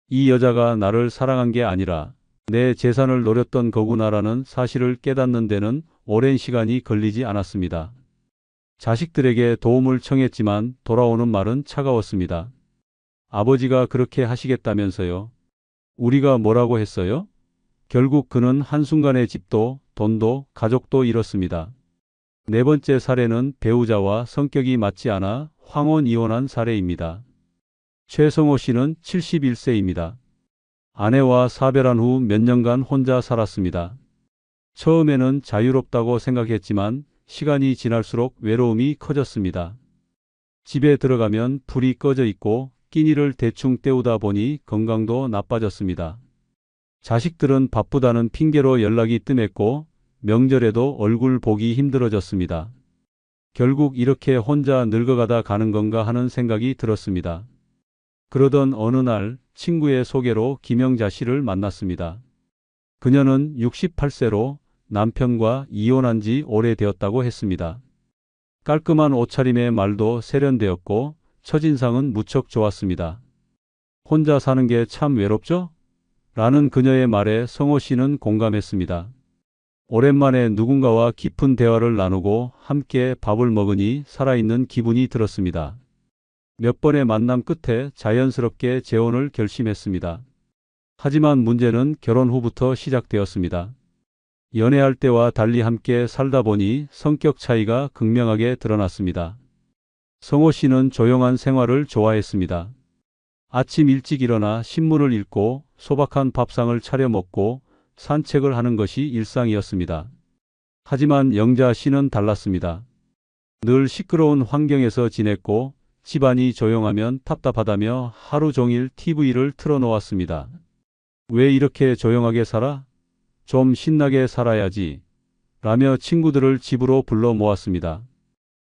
이 여자가 나를 사랑한 게 아니라 내 재산을 노렸던 거구나라는 사실을 깨닫는 데는 오랜 시간이 걸리지 않았습니다. 자식들에게 도움을 청했지만 돌아오는 말은 차가웠습니다. 아버지가 그렇게 하시겠다면서요. 우리가 뭐라고 했어요? 결국 그는 한순간에 집도 돈도 가족도 잃었습니다. 네 번째 사례는 배우자와 성격이 맞지 않아 황혼 이혼한 사례입니다. 최성호 씨는 71세입니다. 아내와 사별한 후 몇 년간 혼자 살았습니다. 처음에는 자유롭다고 생각했지만 시간이 지날수록 외로움이 커졌습니다. 집에 들어가면 불이 꺼져 있고 끼니를 대충 때우다 보니 건강도 나빠졌습니다. 자식들은 바쁘다는 핑계로 연락이 뜸했고 명절에도 얼굴 보기 힘들어졌습니다. 결국 이렇게 혼자 늙어가다 가는 건가 하는 생각이 들었습니다. 그러던 어느 날 친구의 소개로 김영자 씨를 만났습니다. 그녀는 68세로 남편과 이혼한 지 오래되었다고 했습니다. 깔끔한 옷차림에 말도 세련되었고 첫인상은 무척 좋았습니다. 혼자 사는 게 참 외롭죠? 라는 그녀의 말에 성호 씨는 공감했습니다. 오랜만에 누군가와 깊은 대화를 나누고 함께 밥을 먹으니 살아있는 기분이 들었습니다. 몇 번의 만남 끝에 자연스럽게 재혼을 결심했습니다. 하지만 문제는 결혼 후부터 시작되었습니다. 연애할 때와 달리 함께 살다 보니 성격 차이가 극명하게 드러났습니다. 성호 씨는 조용한 생활을 좋아했습니다. 아침 일찍 일어나 신문을 읽고 소박한 밥상을 차려 먹고 산책을 하는 것이 일상이었습니다. 하지만 영자 씨는 달랐습니다. 늘 시끄러운 환경에서 지냈고 집안이 조용하면 답답하다며 하루 종일 TV를 틀어놓았습니다. 왜 이렇게 조용하게 살아? 좀 신나게 살아야지. 라며 친구들을 집으로 불러 모았습니다.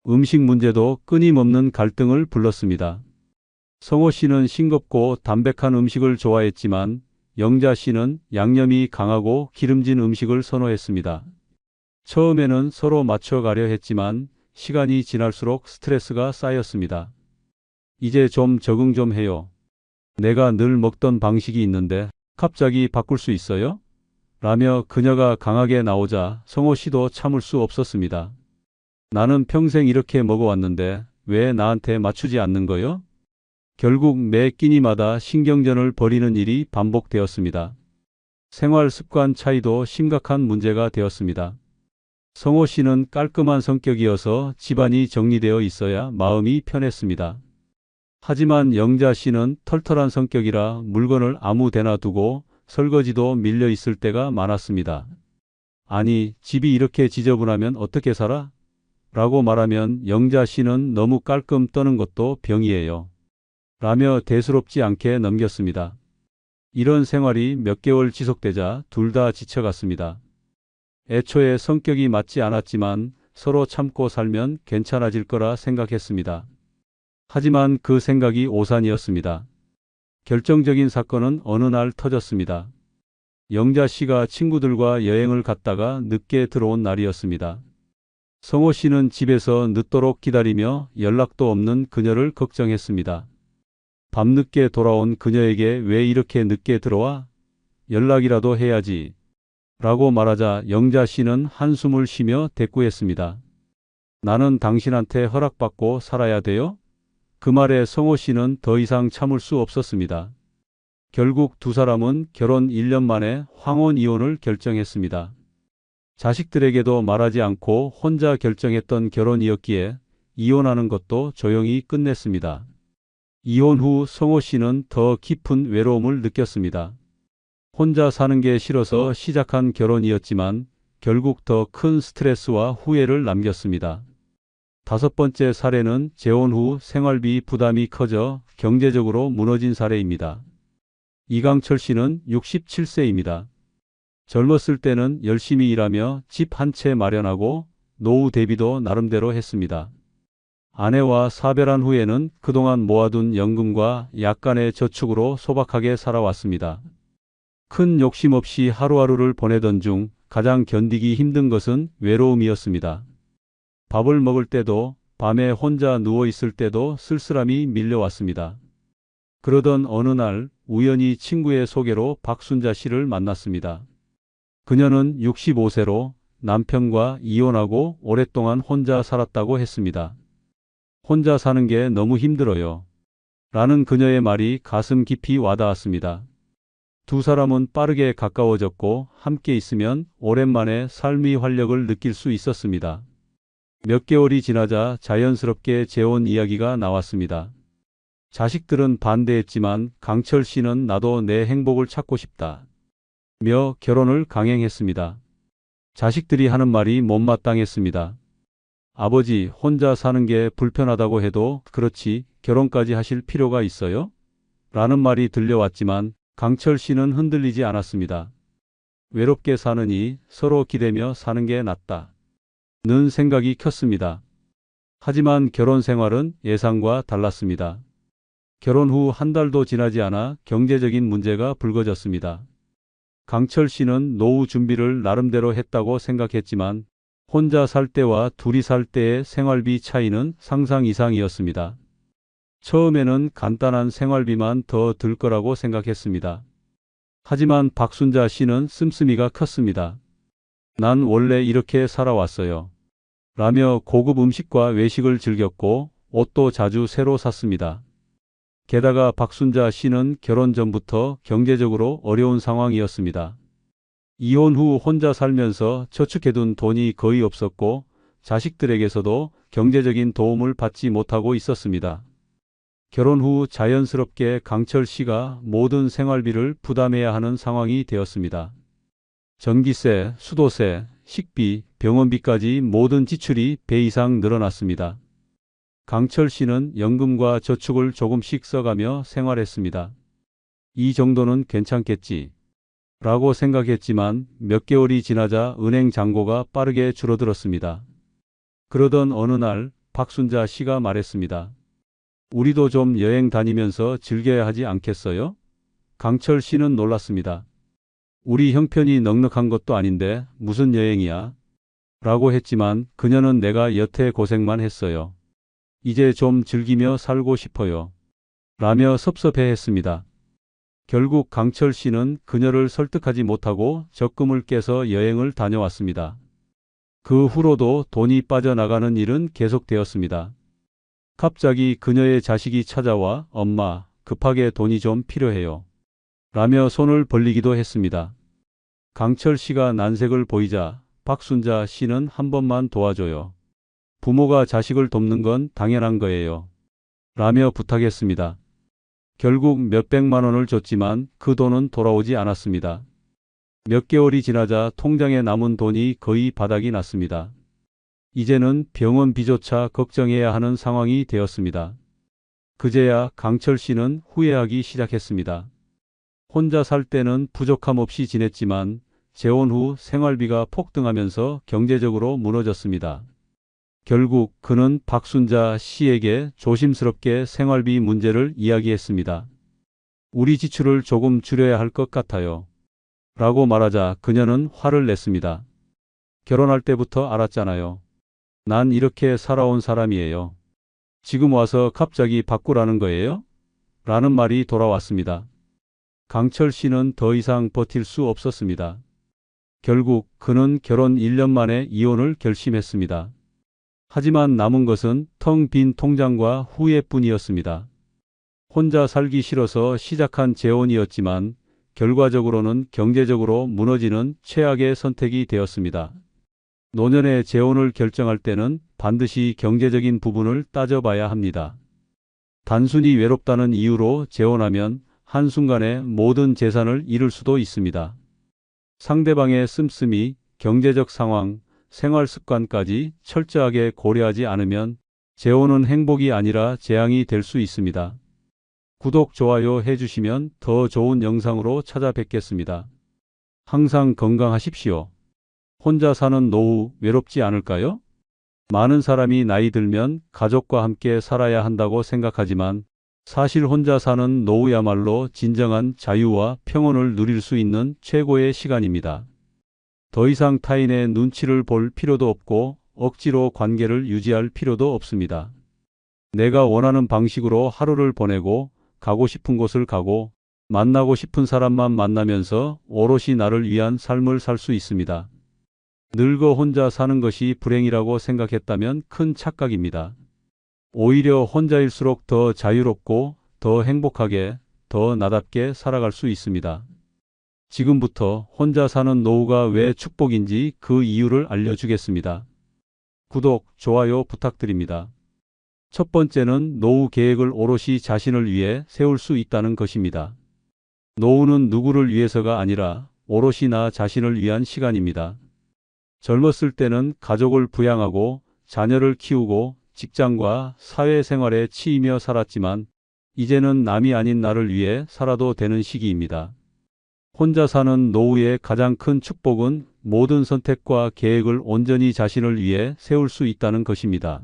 음식 문제도 끊임없는 갈등을 불렀습니다. 성호 씨는 싱겁고 담백한 음식을 좋아했지만 영자 씨는 양념이 강하고 기름진 음식을 선호했습니다. 처음에는 서로 맞춰가려 했지만 시간이 지날수록 스트레스가 쌓였습니다. 이제 좀 적응 좀 해요. 내가 늘 먹던 방식이 있는데 갑자기 바꿀 수 있어요? 라며 그녀가 강하게 나오자 성호 씨도 참을 수 없었습니다. 나는 평생 이렇게 먹어왔는데 왜 나한테 맞추지 않는 거요? 결국 매 끼니마다 신경전을 벌이는 일이 반복되었습니다. 생활 습관 차이도 심각한 문제가 되었습니다. 성호 씨는 깔끔한 성격이어서 집안이 정리되어 있어야 마음이 편했습니다. 하지만 영자 씨는 털털한 성격이라 물건을 아무 데나 두고 설거지도 밀려 있을 때가 많았습니다. 아니, 집이 이렇게 지저분하면 어떻게 살아? 라고 말하면 영자 씨는 너무 깔끔 떠는 것도 병이에요. 라며 대수롭지 않게 넘겼습니다. 이런 생활이 몇 개월 지속되자 둘 다 지쳐갔습니다. 애초에 성격이 맞지 않았지만 서로 참고 살면 괜찮아질 거라 생각했습니다. 하지만 그 생각이 오산이었습니다. 결정적인 사건은 어느 날 터졌습니다. 영자 씨가 친구들과 여행을 갔다가 늦게 들어온 날이었습니다. 성호 씨는 집에서 늦도록 기다리며 연락도 없는 그녀를 걱정했습니다. 밤늦게 돌아온 그녀에게 왜 이렇게 늦게 들어와? 연락이라도 해야지. 라고 말하자 영자 씨는 한숨을 쉬며 대꾸했습니다. 나는 당신한테 허락받고 살아야 돼요? 그 말에 성호 씨는 더 이상 참을 수 없었습니다. 결국 두 사람은 결혼 1년 만에 황혼 이혼을 결정했습니다. 자식들에게도 말하지 않고 혼자 결정했던 결혼이었기에 이혼하는 것도 조용히 끝냈습니다. 이혼 후 성호 씨는 더 깊은 외로움을 느꼈습니다. 혼자 사는 게 싫어서 시작한 결혼이었지만 결국 더 큰 스트레스와 후회를 남겼습니다. 5번째 사례는 재혼 후 생활비 부담이 커져 경제적으로 무너진 사례입니다. 이강철 씨는 67세입니다. 젊었을 때는 열심히 일하며 집 한 채 마련하고 노후 대비도 나름대로 했습니다. 아내와 사별한 후에는 그동안 모아둔 연금과 약간의 저축으로 소박하게 살아왔습니다. 큰 욕심 없이 하루하루를 보내던 중 가장 견디기 힘든 것은 외로움이었습니다. 밥을 먹을 때도 밤에 혼자 누워 있을 때도 쓸쓸함이 밀려왔습니다. 그러던 어느 날 우연히 친구의 소개로 박순자 씨를 만났습니다. 그녀는 65세로 남편과 이혼하고 오랫동안 혼자 살았다고 했습니다. 혼자 사는 게 너무 힘들어요. 라는 그녀의 말이 가슴 깊이 와닿았습니다. 두 사람은 빠르게 가까워졌고 함께 있으면 오랜만에 삶의 활력을 느낄 수 있었습니다. 몇 개월이 지나자 자연스럽게 재혼 이야기가 나왔습니다. 자식들은 반대했지만 강철 씨는 나도 내 행복을 찾고 싶다 며 결혼을 강행했습니다. 자식들이 하는 말이 못마땅했습니다. 아버지, 혼자 사는 게 불편하다고 해도 그렇지 결혼까지 하실 필요가 있어요? 라는 말이 들려왔지만 강철 씨는 흔들리지 않았습니다. 외롭게 사느니 서로 기대며 사는 게 낫다 는 생각이 컸습니다. 하지만 결혼 생활은 예상과 달랐습니다. 결혼 후 한 달도 지나지 않아 경제적인 문제가 불거졌습니다. 강철 씨는 노후 준비를 나름대로 했다고 생각했지만 혼자 살 때와 둘이 살 때의 생활비 차이는 상상 이상이었습니다. 처음에는 간단한 생활비만 더 들 거라고 생각했습니다. 하지만 박순자 씨는 씀씀이가 컸습니다. 난 원래 이렇게 살아왔어요. 라며 고급 음식과 외식을 즐겼고 옷도 자주 새로 샀습니다. 게다가 박순자 씨는 결혼 전부터 경제적으로 어려운 상황이었습니다. 이혼 후 혼자 살면서 저축해둔 돈이 거의 없었고 자식들에게서도 경제적인 도움을 받지 못하고 있었습니다. 결혼 후 자연스럽게 강철 씨가 모든 생활비를 부담해야 하는 상황이 되었습니다. 전기세, 수도세, 식비, 병원비까지 모든 지출이 배 이상 늘어났습니다. 강철 씨는 연금과 저축을 조금씩 써가며 생활했습니다. 이 정도는 괜찮겠지 라고 생각했지만 몇 개월이 지나자 은행 잔고가 빠르게 줄어들었습니다. 그러던 어느 날 박순자 씨가 말했습니다. 우리도 좀 여행 다니면서 즐겨야 하지 않겠어요? 강철 씨는 놀랐습니다. 우리 형편이 넉넉한 것도 아닌데 무슨 여행이야? 라고 했지만 그녀는 내가 여태 고생만 했어요. 이제 좀 즐기며 살고 싶어요. 라며 섭섭해했습니다. 결국 강철 씨는 그녀를 설득하지 못하고 적금을 깨서 여행을 다녀왔습니다. 그 후로도 돈이 빠져나가는 일은 계속되었습니다. 갑자기 그녀의 자식이 찾아와 엄마, 급하게 돈이 좀 필요해요. 라며 손을 벌리기도 했습니다. 강철 씨가 난색을 보이자 박순자 씨는 한 번만 도와줘요. 부모가 자식을 돕는 건 당연한 거예요. 라며 부탁했습니다. 결국 몇백만 원을 줬지만 그 돈은 돌아오지 않았습니다. 몇 개월이 지나자 통장에 남은 돈이 거의 바닥이 났습니다. 이제는 병원비조차 걱정해야 하는 상황이 되었습니다. 그제야 강철 씨는 후회하기 시작했습니다. 혼자 살 때는 부족함 없이 지냈지만 재혼 후 생활비가 폭등하면서 경제적으로 무너졌습니다. 결국 그는 박순자 씨에게 조심스럽게 생활비 문제를 이야기했습니다. 우리 지출을 조금 줄여야 할 것 같아요. 라고 말하자 그녀는 화를 냈습니다. 결혼할 때부터 알았잖아요. 난 이렇게 살아온 사람이에요. 지금 와서 갑자기 바꾸라는 거예요? 라는 말이 돌아왔습니다. 강철 씨는 더 이상 버틸 수 없었습니다. 결국 그는 결혼 1년 만에 이혼을 결심했습니다. 하지만 남은 것은 텅 빈 통장과 후회뿐이었습니다. 혼자 살기 싫어서 시작한 재혼이었지만 결과적으로는 경제적으로 무너지는 최악의 선택이 되었습니다. 노년의 재혼을 결정할 때는 반드시 경제적인 부분을 따져봐야 합니다. 단순히 외롭다는 이유로 재혼하면 한순간에 모든 재산을 잃을 수도 있습니다. 상대방의 씀씀이, 경제적 상황, 생활 습관까지 철저하게 고려하지 않으면 재혼은 행복이 아니라 재앙이 될 수 있습니다. 구독, 좋아요 해주시면 더 좋은 영상으로 찾아뵙겠습니다. 항상 건강하십시오. 혼자 사는 노후 외롭지 않을까요? 많은 사람이 나이 들면 가족과 함께 살아야 한다고 생각하지만 사실 혼자 사는 노후야말로 진정한 자유와 평온을 누릴 수 있는 최고의 시간입니다. 더 이상 타인의 눈치를 볼 필요도 없고 억지로 관계를 유지할 필요도 없습니다. 내가 원하는 방식으로 하루를 보내고 가고 싶은 곳을 가고 만나고 싶은 사람만 만나면서 오롯이 나를 위한 삶을 살 수 있습니다. 늙어 혼자 사는 것이 불행이라고 생각했다면 큰 착각입니다. 오히려 혼자일수록 더 자유롭고 더 행복하게, 더 나답게 살아갈 수 있습니다. 지금부터 혼자 사는 노후가 왜 축복인지 그 이유를 알려주겠습니다. 구독, 좋아요 부탁드립니다. 첫 번째는 노후 계획을 오롯이 자신을 위해 세울 수 있다는 것입니다. 노후는 누구를 위해서가 아니라 오롯이 나 자신을 위한 시간입니다. 젊었을 때는 가족을 부양하고 자녀를 키우고 직장과 사회생활에 치이며 살았지만 이제는 남이 아닌 나를 위해 살아도 되는 시기입니다. 혼자 사는 노후의 가장 큰 축복은 모든 선택과 계획을 온전히 자신을 위해 세울 수 있다는 것입니다.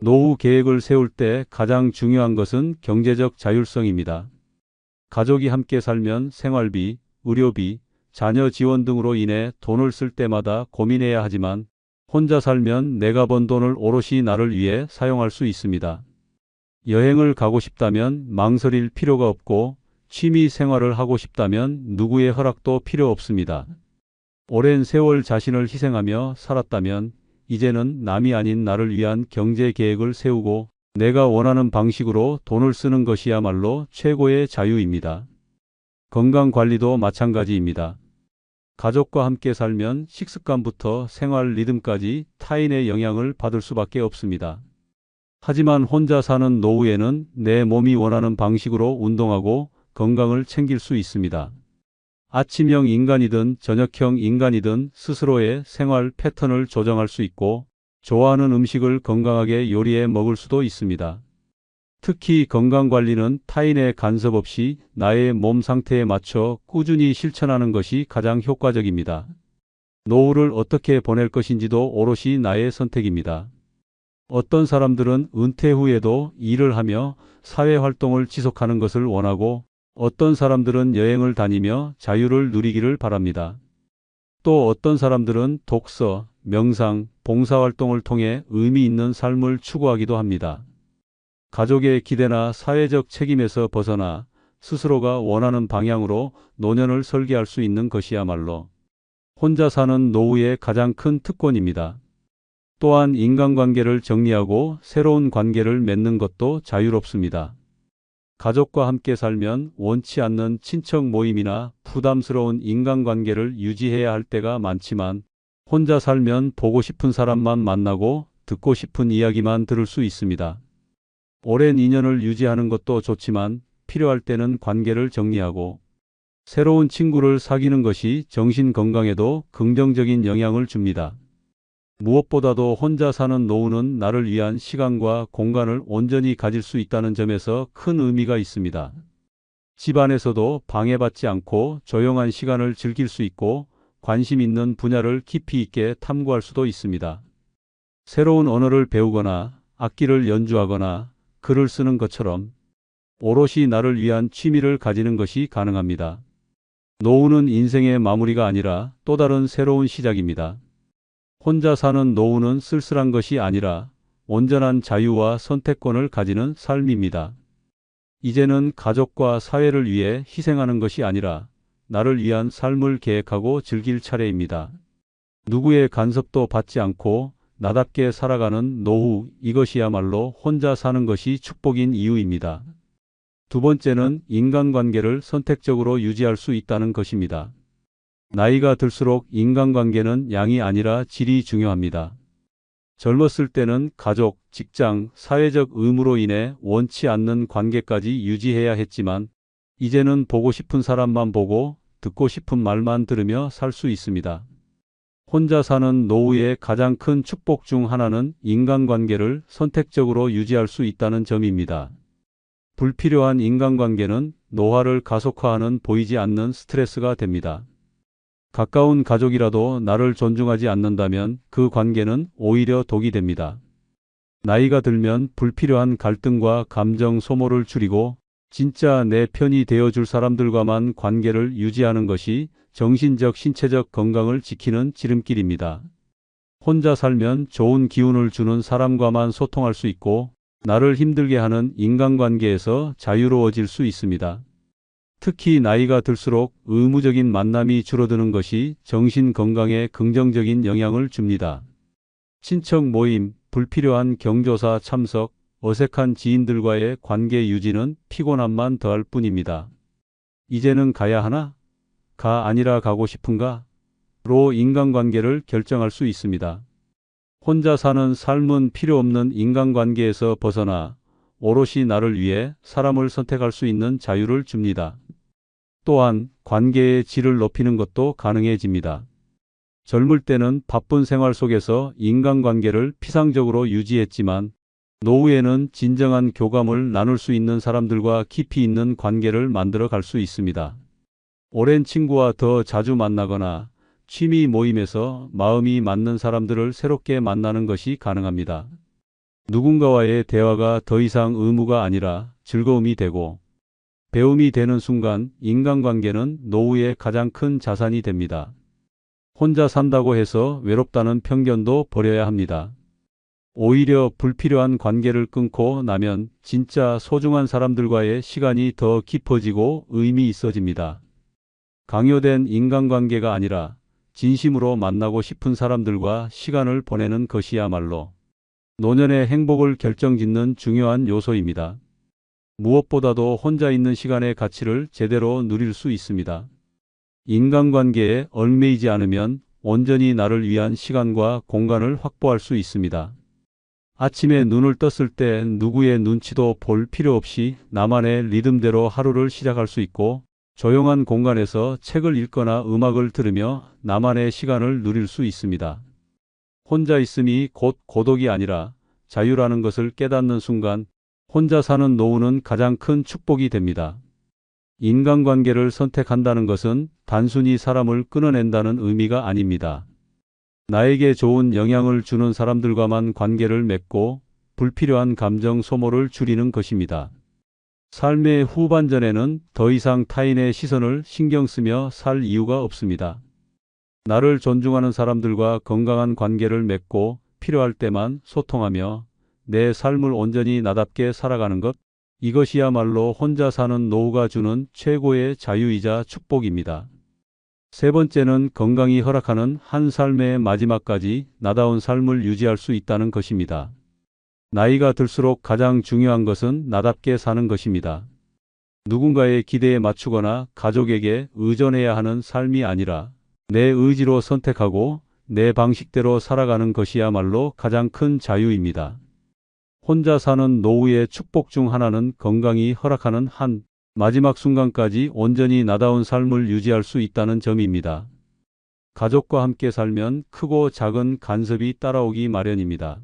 노후 계획을 세울 때 가장 중요한 것은 경제적 자율성입니다. 가족이 함께 살면 생활비, 의료비, 자녀 지원 등으로 인해 돈을 쓸 때마다 고민해야 하지만 혼자 살면 내가 번 돈을 오롯이 나를 위해 사용할 수 있습니다. 여행을 가고 싶다면 망설일 필요가 없고 취미 생활을 하고 싶다면 누구의 허락도 필요 없습니다. 오랜 세월 자신을 희생하며 살았다면 이제는 남이 아닌 나를 위한 경제 계획을 세우고 내가 원하는 방식으로 돈을 쓰는 것이야말로 최고의 자유입니다. 건강 관리도 마찬가지입니다. 가족과 함께 살면 식습관부터 생활 리듬까지 타인의 영향을 받을 수밖에 없습니다. 하지만 혼자 사는 노후에는 내 몸이 원하는 방식으로 운동하고 건강을 챙길 수 있습니다. 아침형 인간이든 저녁형 인간이든 스스로의 생활 패턴을 조정할 수 있고 좋아하는 음식을 건강하게 요리해 먹을 수도 있습니다. 특히 건강관리는 타인의 간섭 없이 나의 몸 상태에 맞춰 꾸준히 실천하는 것이 가장 효과적입니다. 노후를 어떻게 보낼 것인지도 오롯이 나의 선택입니다. 어떤 사람들은 은퇴 후에도 일을 하며 사회활동을 지속하는 것을 원하고 어떤 사람들은 여행을 다니며 자유를 누리기를 바랍니다. 또 어떤 사람들은 독서, 명상, 봉사활동을 통해 의미 있는 삶을 추구하기도 합니다. 가족의 기대나 사회적 책임에서 벗어나 스스로가 원하는 방향으로 노년을 설계할 수 있는 것이야말로 혼자 사는 노후의 가장 큰 특권입니다. 또한 인간관계를 정리하고 새로운 관계를 맺는 것도 자유롭습니다. 가족과 함께 살면 원치 않는 친척 모임이나 부담스러운 인간관계를 유지해야 할 때가 많지만 혼자 살면 보고 싶은 사람만 만나고 듣고 싶은 이야기만 들을 수 있습니다. 오랜 인연을 유지하는 것도 좋지만 필요할 때는 관계를 정리하고 새로운 친구를 사귀는 것이 정신 건강에도 긍정적인 영향을 줍니다. 무엇보다도 혼자 사는 노후는 나를 위한 시간과 공간을 온전히 가질 수 있다는 점에서 큰 의미가 있습니다. 집 안에서도 방해받지 않고 조용한 시간을 즐길 수 있고 관심 있는 분야를 깊이 있게 탐구할 수도 있습니다. 새로운 언어를 배우거나 악기를 연주하거나 글을 쓰는 것처럼 오롯이 나를 위한 취미를 가지는 것이 가능합니다. 노후는 인생의 마무리가 아니라 또 다른 새로운 시작입니다. 혼자 사는 노후는 쓸쓸한 것이 아니라 온전한 자유와 선택권을 가지는 삶입니다. 이제는 가족과 사회를 위해 희생하는 것이 아니라 나를 위한 삶을 계획하고 즐길 차례입니다. 누구의 간섭도 받지 않고 나답게 살아가는 노후, 이것이야말로 혼자 사는 것이 축복인 이유입니다. 두 번째는 인간관계를 선택적으로 유지할 수 있다는 것입니다. 나이가 들수록 인간관계는 양이 아니라 질이 중요합니다. 젊었을 때는 가족, 직장, 사회적 의무로 인해 원치 않는 관계까지 유지해야 했지만 이제는 보고 싶은 사람만 보고 듣고 싶은 말만 들으며 살 수 있습니다. 혼자 사는 노후의 가장 큰 축복 중 하나는 인간관계를 선택적으로 유지할 수 있다는 점입니다. 불필요한 인간관계는 노화를 가속화하는 보이지 않는 스트레스가 됩니다. 가까운 가족이라도 나를 존중하지 않는다면 그 관계는 오히려 독이 됩니다. 나이가 들면 불필요한 갈등과 감정 소모를 줄이고 진짜 내 편이 되어줄 사람들과만 관계를 유지하는 것이 정신적, 신체적 건강을 지키는 지름길입니다. 혼자 살면 좋은 기운을 주는 사람과만 소통할 수 있고 나를 힘들게 하는 인간관계에서 자유로워질 수 있습니다. 특히 나이가 들수록 의무적인 만남이 줄어드는 것이 정신 건강에 긍정적인 영향을 줍니다. 친척 모임, 불필요한 경조사 참석, 어색한 지인들과의 관계 유지는 피곤함만 더할 뿐입니다. 이제는 가야 하나? 가 아니라 가고 싶은가? 로 인간관계를 결정할 수 있습니다. 혼자 사는 삶은 필요 없는 인간관계에서 벗어나 오롯이 나를 위해 사람을 선택할 수 있는 자유를 줍니다. 또한 관계의 질을 높이는 것도 가능해집니다. 젊을 때는 바쁜 생활 속에서 인간관계를 피상적으로 유지했지만 노후에는 진정한 교감을 나눌 수 있는 사람들과 깊이 있는 관계를 만들어 갈 수 있습니다. 오랜 친구와 더 자주 만나거나 취미 모임에서 마음이 맞는 사람들을 새롭게 만나는 것이 가능합니다. 누군가와의 대화가 더 이상 의무가 아니라 즐거움이 되고 배움이 되는 순간 인간관계는 노후의 가장 큰 자산이 됩니다. 혼자 산다고 해서 외롭다는 편견도 버려야 합니다. 오히려 불필요한 관계를 끊고 나면 진짜 소중한 사람들과의 시간이 더 깊어지고 의미 있어집니다. 강요된 인간관계가 아니라 진심으로 만나고 싶은 사람들과 시간을 보내는 것이야말로 노년의 행복을 결정짓는 중요한 요소입니다. 무엇보다도 혼자 있는 시간의 가치를 제대로 누릴 수 있습니다. 인간관계에 얽매이지 않으면 온전히 나를 위한 시간과 공간을 확보할 수 있습니다. 아침에 눈을 떴을 때 누구의 눈치도 볼 필요 없이 나만의 리듬대로 하루를 시작할 수 있고 조용한 공간에서 책을 읽거나 음악을 들으며 나만의 시간을 누릴 수 있습니다. 혼자 있음이 곧 고독이 아니라 자유라는 것을 깨닫는 순간 혼자 사는 노후는 가장 큰 축복이 됩니다. 인간관계를 선택한다는 것은 단순히 사람을 끊어낸다는 의미가 아닙니다. 나에게 좋은 영향을 주는 사람들과만 관계를 맺고 불필요한 감정 소모를 줄이는 것입니다. 삶의 후반전에는 더 이상 타인의 시선을 신경 쓰며 살 이유가 없습니다. 나를 존중하는 사람들과 건강한 관계를 맺고 필요할 때만 소통하며 내 삶을 온전히 나답게 살아가는 것, 이것이야말로 혼자 사는 노후가 주는 최고의 자유이자 축복입니다. 세 번째는 건강이 허락하는 한 삶의 마지막까지 나다운 삶을 유지할 수 있다는 것입니다. 나이가 들수록 가장 중요한 것은 나답게 사는 것입니다. 누군가의 기대에 맞추거나 가족에게 의존해야 하는 삶이 아니라 내 의지로 선택하고 내 방식대로 살아가는 것이야말로 가장 큰 자유입니다. 혼자 사는 노후의 축복 중 하나는 건강이 허락하는 한 마지막 순간까지 온전히 나다운 삶을 유지할 수 있다는 점입니다. 가족과 함께 살면 크고 작은 간섭이 따라오기 마련입니다.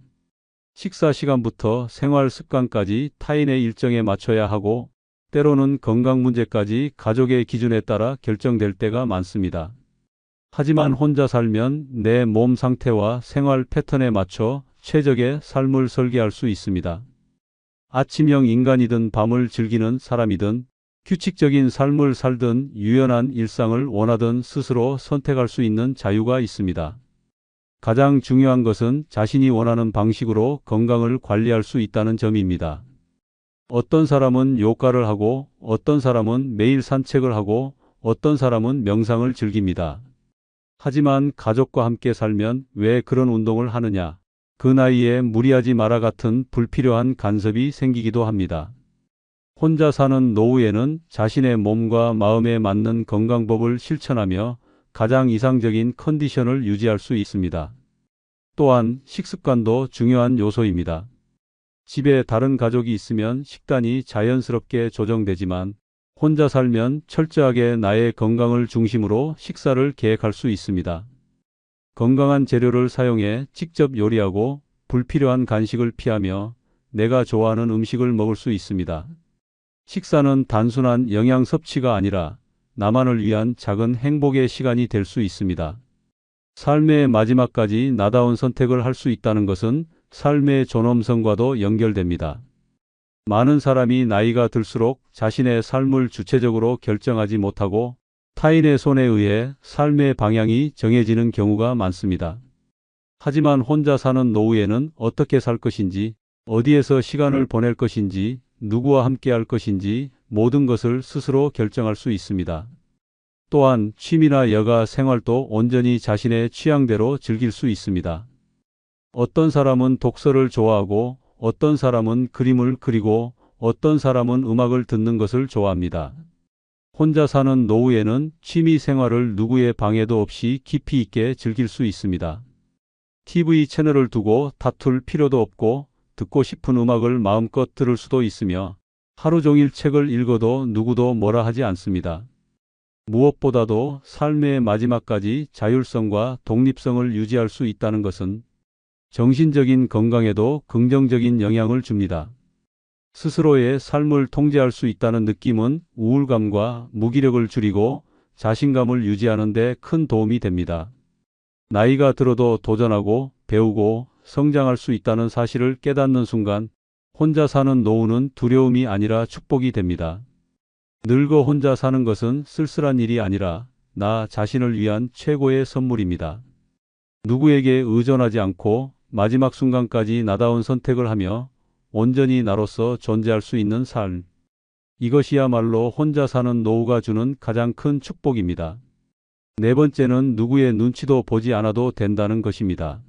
식사 시간부터 생활 습관까지 타인의 일정에 맞춰야 하고 때로는 건강 문제까지 가족의 기준에 따라 결정될 때가 많습니다. 하지만 혼자 살면 내 몸 상태와 생활 패턴에 맞춰 최적의 삶을 설계할 수 있습니다. 아침형 인간이든 밤을 즐기는 사람이든 규칙적인 삶을 살든 유연한 일상을 원하든 스스로 선택할 수 있는 자유가 있습니다. 가장 중요한 것은 자신이 원하는 방식으로 건강을 관리할 수 있다는 점입니다. 어떤 사람은 요가를 하고 어떤 사람은 매일 산책을 하고 어떤 사람은 명상을 즐깁니다. 하지만 가족과 함께 살면 왜 그런 운동을 하느냐? 그 나이에 무리하지 마라 같은 불필요한 간섭이 생기기도 합니다. 혼자 사는 노후에는 자신의 몸과 마음에 맞는 건강법을 실천하며 가장 이상적인 컨디션을 유지할 수 있습니다. 또한 식습관도 중요한 요소입니다. 집에 다른 가족이 있으면 식단이 자연스럽게 조정되지만 혼자 살면 철저하게 나의 건강을 중심으로 식사를 계획할 수 있습니다. 건강한 재료를 사용해 직접 요리하고 불필요한 간식을 피하며 내가 좋아하는 음식을 먹을 수 있습니다. 식사는 단순한 영양 섭취가 아니라 나만을 위한 작은 행복의 시간이 될 수 있습니다. 삶의 마지막까지 나다운 선택을 할 수 있다는 것은 삶의 존엄성과도 연결됩니다. 많은 사람이 나이가 들수록 자신의 삶을 주체적으로 결정하지 못하고 타인의 손에 의해 삶의 방향이 정해지는 경우가 많습니다. 하지만 혼자 사는 노후에는 어떻게 살 것인지, 어디에서 시간을 보낼 것인지, 누구와 함께 할 것인지 모든 것을 스스로 결정할 수 있습니다. 또한 취미나 여가 생활도 온전히 자신의 취향대로 즐길 수 있습니다. 어떤 사람은 독서를 좋아하고 어떤 사람은 그림을 그리고 어떤 사람은 음악을 듣는 것을 좋아합니다. 혼자 사는 노후에는 취미 생활을 누구의 방해도 없이 깊이 있게 즐길 수 있습니다. TV 채널을 두고 다툴 필요도 없고 듣고 싶은 음악을 마음껏 들을 수도 있으며 하루 종일 책을 읽어도 누구도 뭐라 하지 않습니다. 무엇보다도 삶의 마지막까지 자율성과 독립성을 유지할 수 있다는 것은 정신적인 건강에도 긍정적인 영향을 줍니다. 스스로의 삶을 통제할 수 있다는 느낌은 우울감과 무기력을 줄이고 자신감을 유지하는 데 큰 도움이 됩니다. 나이가 들어도 도전하고 배우고 성장할 수 있다는 사실을 깨닫는 순간 혼자 사는 노후는 두려움이 아니라 축복이 됩니다. 늙어 혼자 사는 것은 쓸쓸한 일이 아니라 나 자신을 위한 최고의 선물입니다. 누구에게 의존하지 않고 마지막 순간까지 나다운 선택을 하며 온전히 나로서 존재할 수 있는 삶. 이것이야말로 혼자 사는 노후가 주는 가장 큰 축복입니다. 네 번째는 누구의 눈치도 보지 않아도 된다는 것입니다.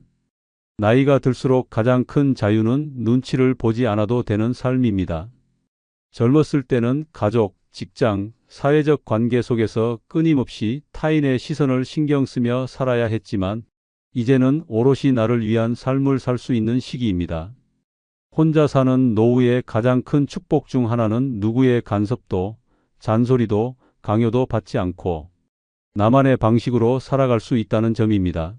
나이가 들수록 가장 큰 자유는 눈치를 보지 않아도 되는 삶입니다. 젊었을 때는 가족, 직장, 사회적 관계 속에서 끊임없이 타인의 시선을 신경 쓰며 살아야 했지만 이제는 오롯이 나를 위한 삶을 살 수 있는 시기입니다. 혼자 사는 노후의 가장 큰 축복 중 하나는 누구의 간섭도, 잔소리도, 강요도 받지 않고 나만의 방식으로 살아갈 수 있다는 점입니다.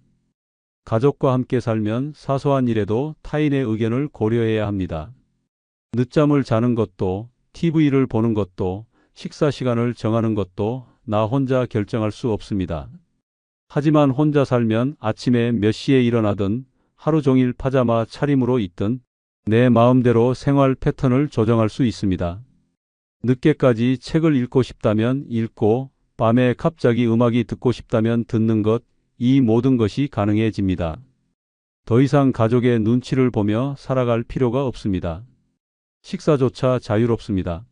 가족과 함께 살면 사소한 일에도 타인의 의견을 고려해야 합니다. 늦잠을 자는 것도, TV를 보는 것도, 식사 시간을 정하는 것도 나 혼자 결정할 수 없습니다. 하지만 혼자 살면 아침에 몇 시에 일어나든 하루 종일 파자마 차림으로 있든 내 마음대로 생활 패턴을 조정할 수 있습니다. 늦게까지 책을 읽고 싶다면 읽고 밤에 갑자기 음악이 듣고 싶다면 듣는 것, 이 모든 것이 가능해집니다. 더 이상 가족의 눈치를 보며 살아갈 필요가 없습니다. 식사조차 자유롭습니다.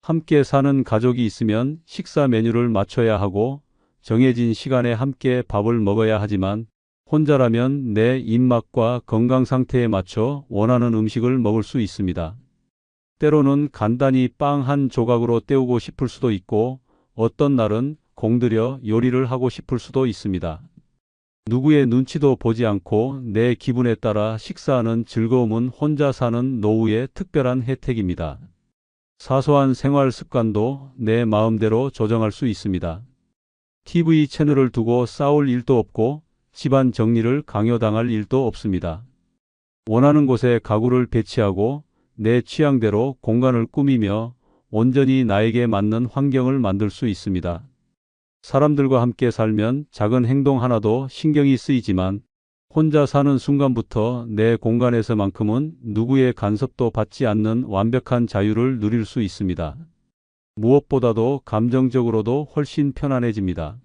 함께 사는 가족이 있으면 식사 메뉴를 맞춰야 하고 정해진 시간에 함께 밥을 먹어야 하지만 혼자라면 내 입맛과 건강 상태에 맞춰 원하는 음식을 먹을 수 있습니다. 때로는 간단히 빵 한 조각으로 때우고 싶을 수도 있고 어떤 날은 공들여 요리를 하고 싶을 수도 있습니다. 누구의 눈치도 보지 않고 내 기분에 따라 식사하는 즐거움은 혼자 사는 노후의 특별한 혜택입니다. 사소한 생활 습관도 내 마음대로 조정할 수 있습니다. TV 채널을 두고 싸울 일도 없고 집안 정리를 강요당할 일도 없습니다. 원하는 곳에 가구를 배치하고 내 취향대로 공간을 꾸미며 온전히 나에게 맞는 환경을 만들 수 있습니다. 사람들과 함께 살면 작은 행동 하나도 신경이 쓰이지만 혼자 사는 순간부터 내 공간에서만큼은 누구의 간섭도 받지 않는 완벽한 자유를 누릴 수 있습니다. 무엇보다도 감정적으로도 훨씬 편안해집니다.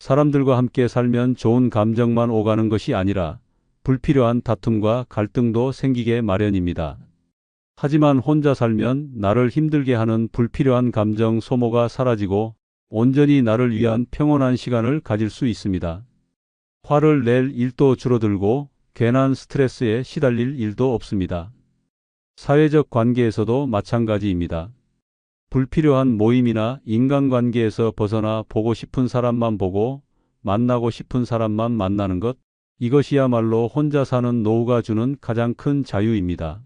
사람들과 함께 살면 좋은 감정만 오가는 것이 아니라 불필요한 다툼과 갈등도 생기게 마련입니다. 하지만 혼자 살면 나를 힘들게 하는 불필요한 감정 소모가 사라지고 온전히 나를 위한 평온한 시간을 가질 수 있습니다. 화를 낼 일도 줄어들고 괜한 스트레스에 시달릴 일도 없습니다. 사회적 관계에서도 마찬가지입니다. 불필요한 모임이나 인간관계에서 벗어나 보고 싶은 사람만 보고 만나고 싶은 사람만 만나는 것, 이것이야말로 혼자 사는 노후가 주는 가장 큰 자유입니다.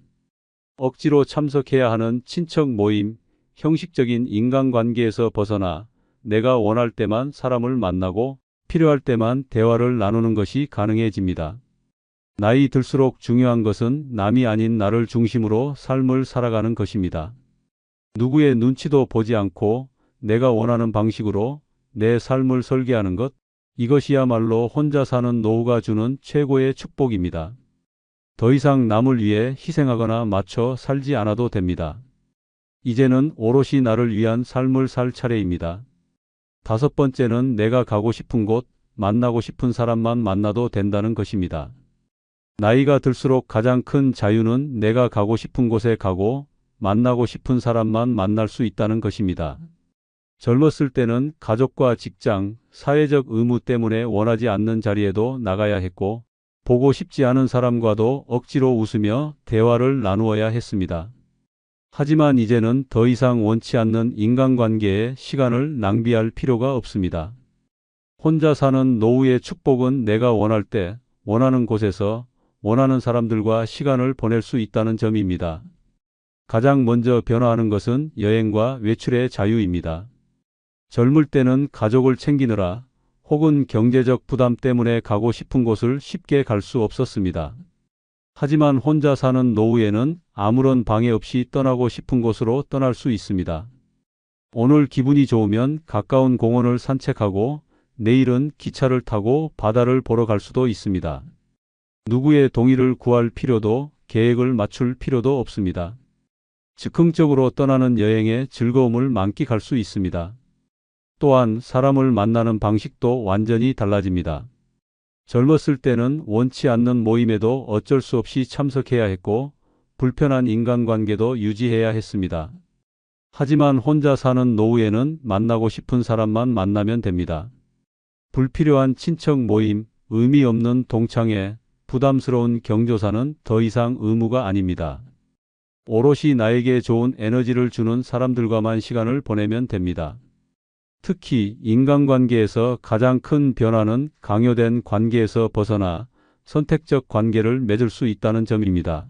억지로 참석해야 하는 친척 모임, 형식적인 인간관계에서 벗어나 내가 원할 때만 사람을 만나고 필요할 때만 대화를 나누는 것이 가능해집니다. 나이 들수록 중요한 것은 남이 아닌 나를 중심으로 삶을 살아가는 것입니다. 누구의 눈치도 보지 않고 내가 원하는 방식으로 내 삶을 설계하는 것, 이것이야말로 혼자 사는 노후가 주는 최고의 축복입니다. 더 이상 남을 위해 희생하거나 맞춰 살지 않아도 됩니다. 이제는 오롯이 나를 위한 삶을 살 차례입니다. 5번째는 내가 가고 싶은 곳, 만나고 싶은 사람만 만나도 된다는 것입니다. 나이가 들수록 가장 큰 자유는 내가 가고 싶은 곳에 가고 만나고 싶은 사람만 만날 수 있다는 것입니다. 젊었을 때는 가족과 직장, 사회적 의무 때문에 원하지 않는 자리에도 나가야 했고 보고 싶지 않은 사람과도 억지로 웃으며 대화를 나누어야 했습니다. 하지만 이제는 더 이상 원치 않는 인간관계에 시간을 낭비할 필요가 없습니다. 혼자 사는 노후의 축복은 내가 원할 때, 원하는 곳에서, 원하는 사람들과 시간을 보낼 수 있다는 점입니다. 가장 먼저 변화하는 것은 여행과 외출의 자유입니다. 젊을 때는 가족을 챙기느라 혹은 경제적 부담 때문에 가고 싶은 곳을 쉽게 갈 수 없었습니다. 하지만 혼자 사는 노후에는 아무런 방해 없이 떠나고 싶은 곳으로 떠날 수 있습니다. 오늘 기분이 좋으면 가까운 공원을 산책하고 내일은 기차를 타고 바다를 보러 갈 수도 있습니다. 누구의 동의를 구할 필요도 계획을 맞출 필요도 없습니다. 즉흥적으로 떠나는 여행의 즐거움을 만끽할 수 있습니다. 또한 사람을 만나는 방식도 완전히 달라집니다. 젊었을 때는 원치 않는 모임에도 어쩔 수 없이 참석해야 했고 불편한 인간관계도 유지해야 했습니다. 하지만 혼자 사는 노후에는 만나고 싶은 사람만 만나면 됩니다. 불필요한 친척 모임, 의미 없는 동창회, 부담스러운 경조사는 더 이상 의무가 아닙니다. 오롯이 나에게 좋은 에너지를 주는 사람들과만 시간을 보내면 됩니다. 특히 인간관계에서 가장 큰 변화는 강요된 관계에서 벗어나 선택적 관계를 맺을 수 있다는 점입니다.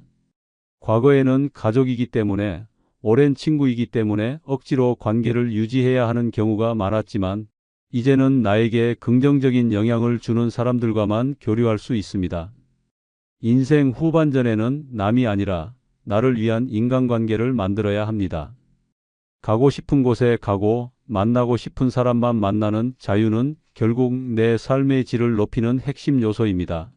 과거에는 가족이기 때문에, 오랜 친구이기 때문에 억지로 관계를 유지해야 하는 경우가 많았지만 이제는 나에게 긍정적인 영향을 주는 사람들과만 교류할 수 있습니다. 인생 후반전에는 남이 아니라 나를 위한 인간관계를 만들어야 합니다. 가고 싶은 곳에 가고 만나고 싶은 사람만 만나는 자유는 결국 내 삶의 질을 높이는 핵심 요소입니다.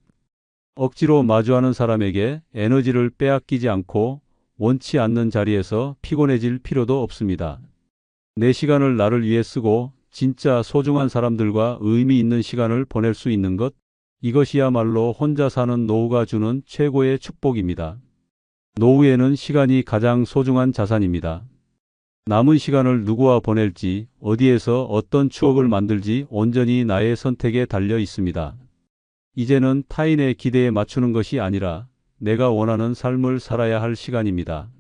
억지로 마주하는 사람에게 에너지를 빼앗기지 않고 원치 않는 자리에서 피곤해질 필요도 없습니다. 내 시간을 나를 위해 쓰고 진짜 소중한 사람들과 의미 있는 시간을 보낼 수 있는 것, 이것이야말로 혼자 사는 노후가 주는 최고의 축복입니다. 노후에는 시간이 가장 소중한 자산입니다. 남은 시간을 누구와 보낼지, 어디에서 어떤 추억을 만들지 온전히 나의 선택에 달려 있습니다. 이제는 타인의 기대에 맞추는 것이 아니라 내가 원하는 삶을 살아야 할 시간입니다.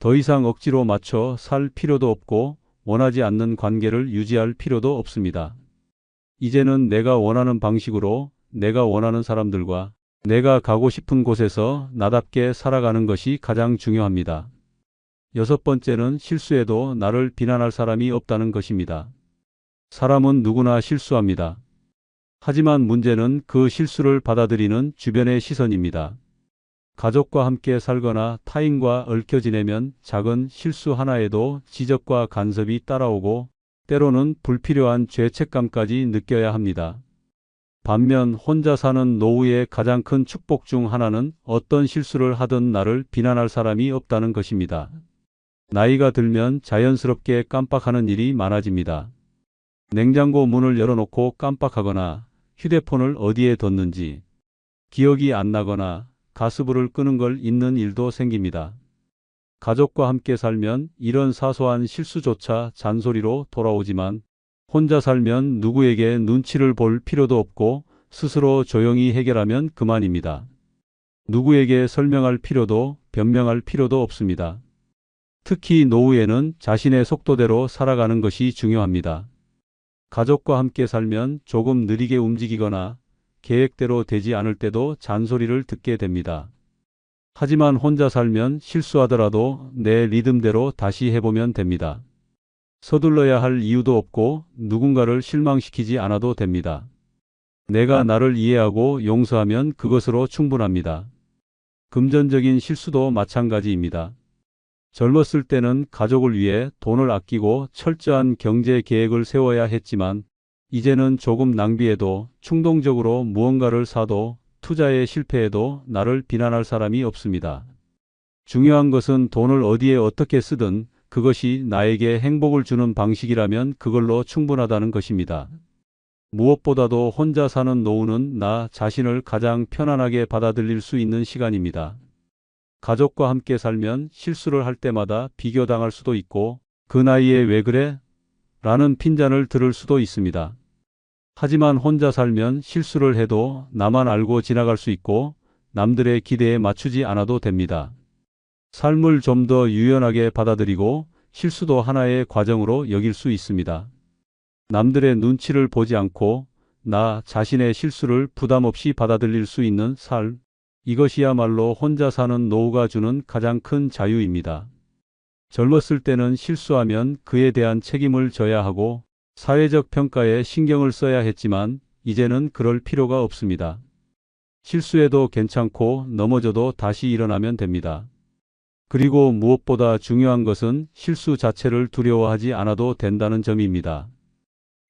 더 이상 억지로 맞춰 살 필요도 없고 원하지 않는 관계를 유지할 필요도 없습니다. 이제는 내가 원하는 방식으로 내가 원하는 사람들과 내가 가고 싶은 곳에서 나답게 살아가는 것이 가장 중요합니다. 여섯 번째는 실수해도 나를 비난할 사람이 없다는 것입니다. 사람은 누구나 실수합니다. 하지만 문제는 그 실수를 받아들이는 주변의 시선입니다. 가족과 함께 살거나 타인과 얽혀 지내면 작은 실수 하나에도 지적과 간섭이 따라오고 때로는 불필요한 죄책감까지 느껴야 합니다. 반면 혼자 사는 노후의 가장 큰 축복 중 하나는 어떤 실수를 하든 나를 비난할 사람이 없다는 것입니다. 나이가 들면 자연스럽게 깜빡하는 일이 많아집니다. 냉장고 문을 열어놓고 깜빡하거나 휴대폰을 어디에 뒀는지 기억이 안 나거나 가스불을 끄는 걸 잊는 일도 생깁니다. 가족과 함께 살면 이런 사소한 실수조차 잔소리로 돌아오지만 혼자 살면 누구에게 눈치를 볼 필요도 없고 스스로 조용히 해결하면 그만입니다. 누구에게 설명할 필요도 변명할 필요도 없습니다. 특히 노후에는 자신의 속도대로 살아가는 것이 중요합니다. 가족과 함께 살면 조금 느리게 움직이거나 계획대로 되지 않을 때도 잔소리를 듣게 됩니다. 하지만 혼자 살면 실수하더라도 내 리듬대로 다시 해보면 됩니다. 서둘러야 할 이유도 없고 누군가를 실망시키지 않아도 됩니다. 내가 나를 이해하고 용서하면 그것으로 충분합니다. 금전적인 실수도 마찬가지입니다. 젊었을 때는 가족을 위해 돈을 아끼고 철저한 경제 계획을 세워야 했지만 이제는 조금 낭비해도 충동적으로 무언가를 사도 투자에 실패해도 나를 비난할 사람이 없습니다. 중요한 것은 돈을 어디에 어떻게 쓰든 그것이 나에게 행복을 주는 방식이라면 그걸로 충분하다는 것입니다. 무엇보다도 혼자 사는 노후는 나 자신을 가장 편안하게 받아들일 수 있는 시간입니다. 가족과 함께 살면 실수를 할 때마다 비교당할 수도 있고 그 나이에 왜 그래? 라는 핀잔을 들을 수도 있습니다. 하지만 혼자 살면 실수를 해도 나만 알고 지나갈 수 있고 남들의 기대에 맞추지 않아도 됩니다. 삶을 좀 더 유연하게 받아들이고 실수도 하나의 과정으로 여길 수 있습니다. 남들의 눈치를 보지 않고 나 자신의 실수를 부담 없이 받아들일 수 있는 삶. 이것이야말로 혼자 사는 노후가 주는 가장 큰 자유입니다. 젊었을 때는 실수하면 그에 대한 책임을 져야 하고 사회적 평가에 신경을 써야 했지만 이제는 그럴 필요가 없습니다. 실수해도 괜찮고 넘어져도 다시 일어나면 됩니다. 그리고 무엇보다 중요한 것은 실수 자체를 두려워하지 않아도 된다는 점입니다.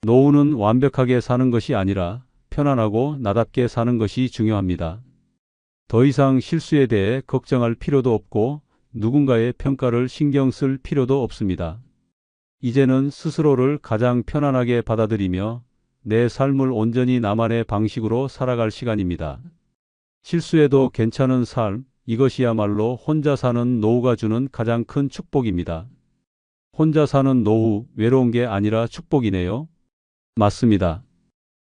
노후는 완벽하게 사는 것이 아니라 편안하고 나답게 사는 것이 중요합니다. 더 이상 실수에 대해 걱정할 필요도 없고 누군가의 평가를 신경 쓸 필요도 없습니다. 이제는 스스로를 가장 편안하게 받아들이며 내 삶을 온전히 나만의 방식으로 살아갈 시간입니다. 실수해도 괜찮은 삶, 이것이야말로 혼자 사는 노후가 주는 가장 큰 축복입니다. 혼자 사는 노후, 외로운 게 아니라 축복이네요. 맞습니다.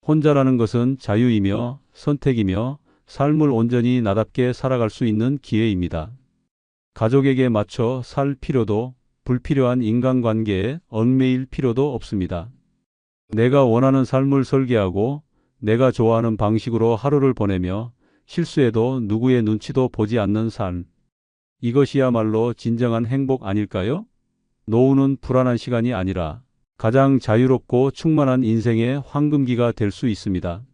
혼자라는 것은 자유이며 선택이며 삶을 온전히 나답게 살아갈 수 있는 기회입니다. 가족에게 맞춰 살 필요도 불필요한 인간관계에 얽매일 필요도 없습니다. 내가 원하는 삶을 설계하고 내가 좋아하는 방식으로 하루를 보내며 실수해도 누구의 눈치도 보지 않는 삶. 이것이야말로 진정한 행복 아닐까요? 노후는 불안한 시간이 아니라 가장 자유롭고 충만한 인생의 황금기가 될 수 있습니다.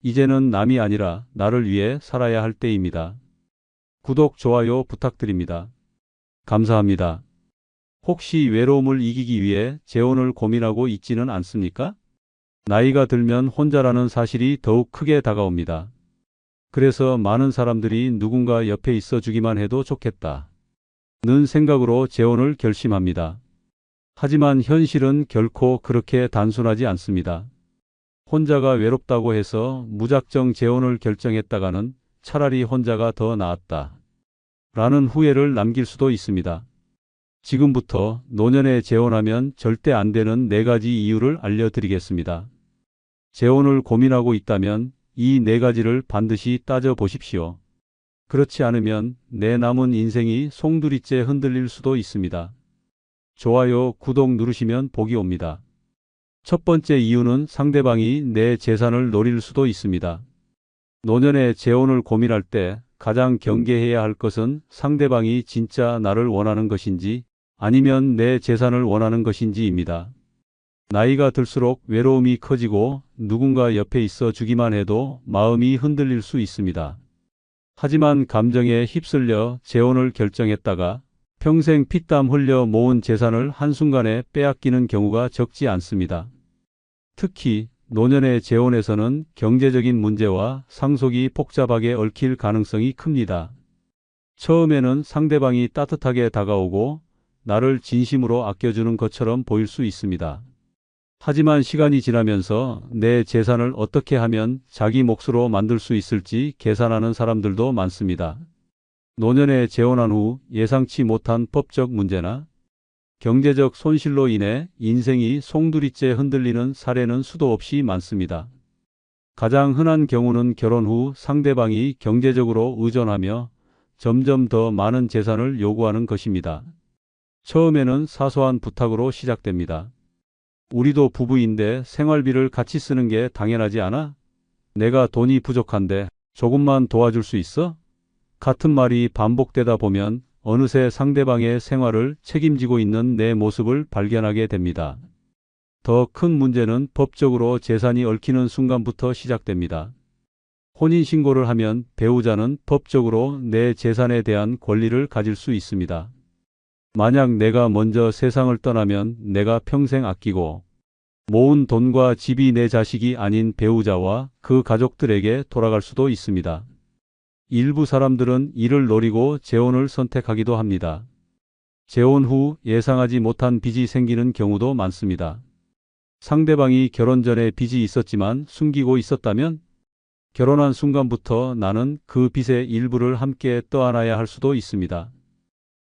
이제는 남이 아니라 나를 위해 살아야 할 때입니다. 구독, 좋아요 부탁드립니다. 감사합니다. 혹시 외로움을 이기기 위해 재혼을 고민하고 있지는 않습니까? 나이가 들면 혼자라는 사실이 더욱 크게 다가옵니다. 그래서 많은 사람들이 누군가 옆에 있어 주기만 해도 좋겠다 는 생각으로 재혼을 결심합니다. 하지만 현실은 결코 그렇게 단순하지 않습니다. 혼자가 외롭다고 해서 무작정 재혼을 결정했다가는 차라리 혼자가 더 나았다 라는 후회를 남길 수도 있습니다. 지금부터 노년에 재혼하면 절대 안 되는 4가지 이유를 알려드리겠습니다. 재혼을 고민하고 있다면 이 4가지를 반드시 따져보십시오. 그렇지 않으면 내 남은 인생이 송두리째 흔들릴 수도 있습니다. 좋아요, 구독 누르시면 복이 옵니다. 첫 번째 이유는 상대방이 내 재산을 노릴 수도 있습니다. 노년의 재혼을 고민할 때 가장 경계해야 할 것은 상대방이 진짜 나를 원하는 것인지 아니면 내 재산을 원하는 것인지입니다. 나이가 들수록 외로움이 커지고 누군가 옆에 있어 주기만 해도 마음이 흔들릴 수 있습니다. 하지만 감정에 휩쓸려 재혼을 결정했다가 평생 피땀 흘려 모은 재산을 한순간에 빼앗기는 경우가 적지 않습니다. 특히 노년의 재혼에서는 경제적인 문제와 상속이 복잡하게 얽힐 가능성이 큽니다. 처음에는 상대방이 따뜻하게 다가오고 나를 진심으로 아껴주는 것처럼 보일 수 있습니다. 하지만 시간이 지나면서 내 재산을 어떻게 하면 자기 몫으로 만들 수 있을지 계산하는 사람들도 많습니다. 노년에 재혼한 후 예상치 못한 법적 문제나 경제적 손실로 인해 인생이 송두리째 흔들리는 사례는 수도 없이 많습니다. 가장 흔한 경우는 결혼 후 상대방이 경제적으로 의존하며 점점 더 많은 재산을 요구하는 것입니다. 처음에는 사소한 부탁으로 시작됩니다. 우리도 부부인데 생활비를 같이 쓰는 게 당연하지 않아? 내가 돈이 부족한데 조금만 도와줄 수 있어? 같은 말이 반복되다 보면 어느새 상대방의 생활을 책임지고 있는 내 모습을 발견하게 됩니다. 더 큰 문제는 법적으로 재산이 얽히는 순간부터 시작됩니다. 혼인신고를 하면 배우자는 법적으로 내 재산에 대한 권리를 가질 수 있습니다. 만약 내가 먼저 세상을 떠나면 내가 평생 아끼고 모은 돈과 집이 내 자식이 아닌 배우자와 그 가족들에게 돌아갈 수도 있습니다. 일부 사람들은 이를 노리고 재혼을 선택하기도 합니다. 재혼 후 예상하지 못한 빚이 생기는 경우도 많습니다. 상대방이 결혼 전에 빚이 있었지만 숨기고 있었다면 결혼한 순간부터 나는 그 빚의 일부를 함께 떠안아야 할 수도 있습니다.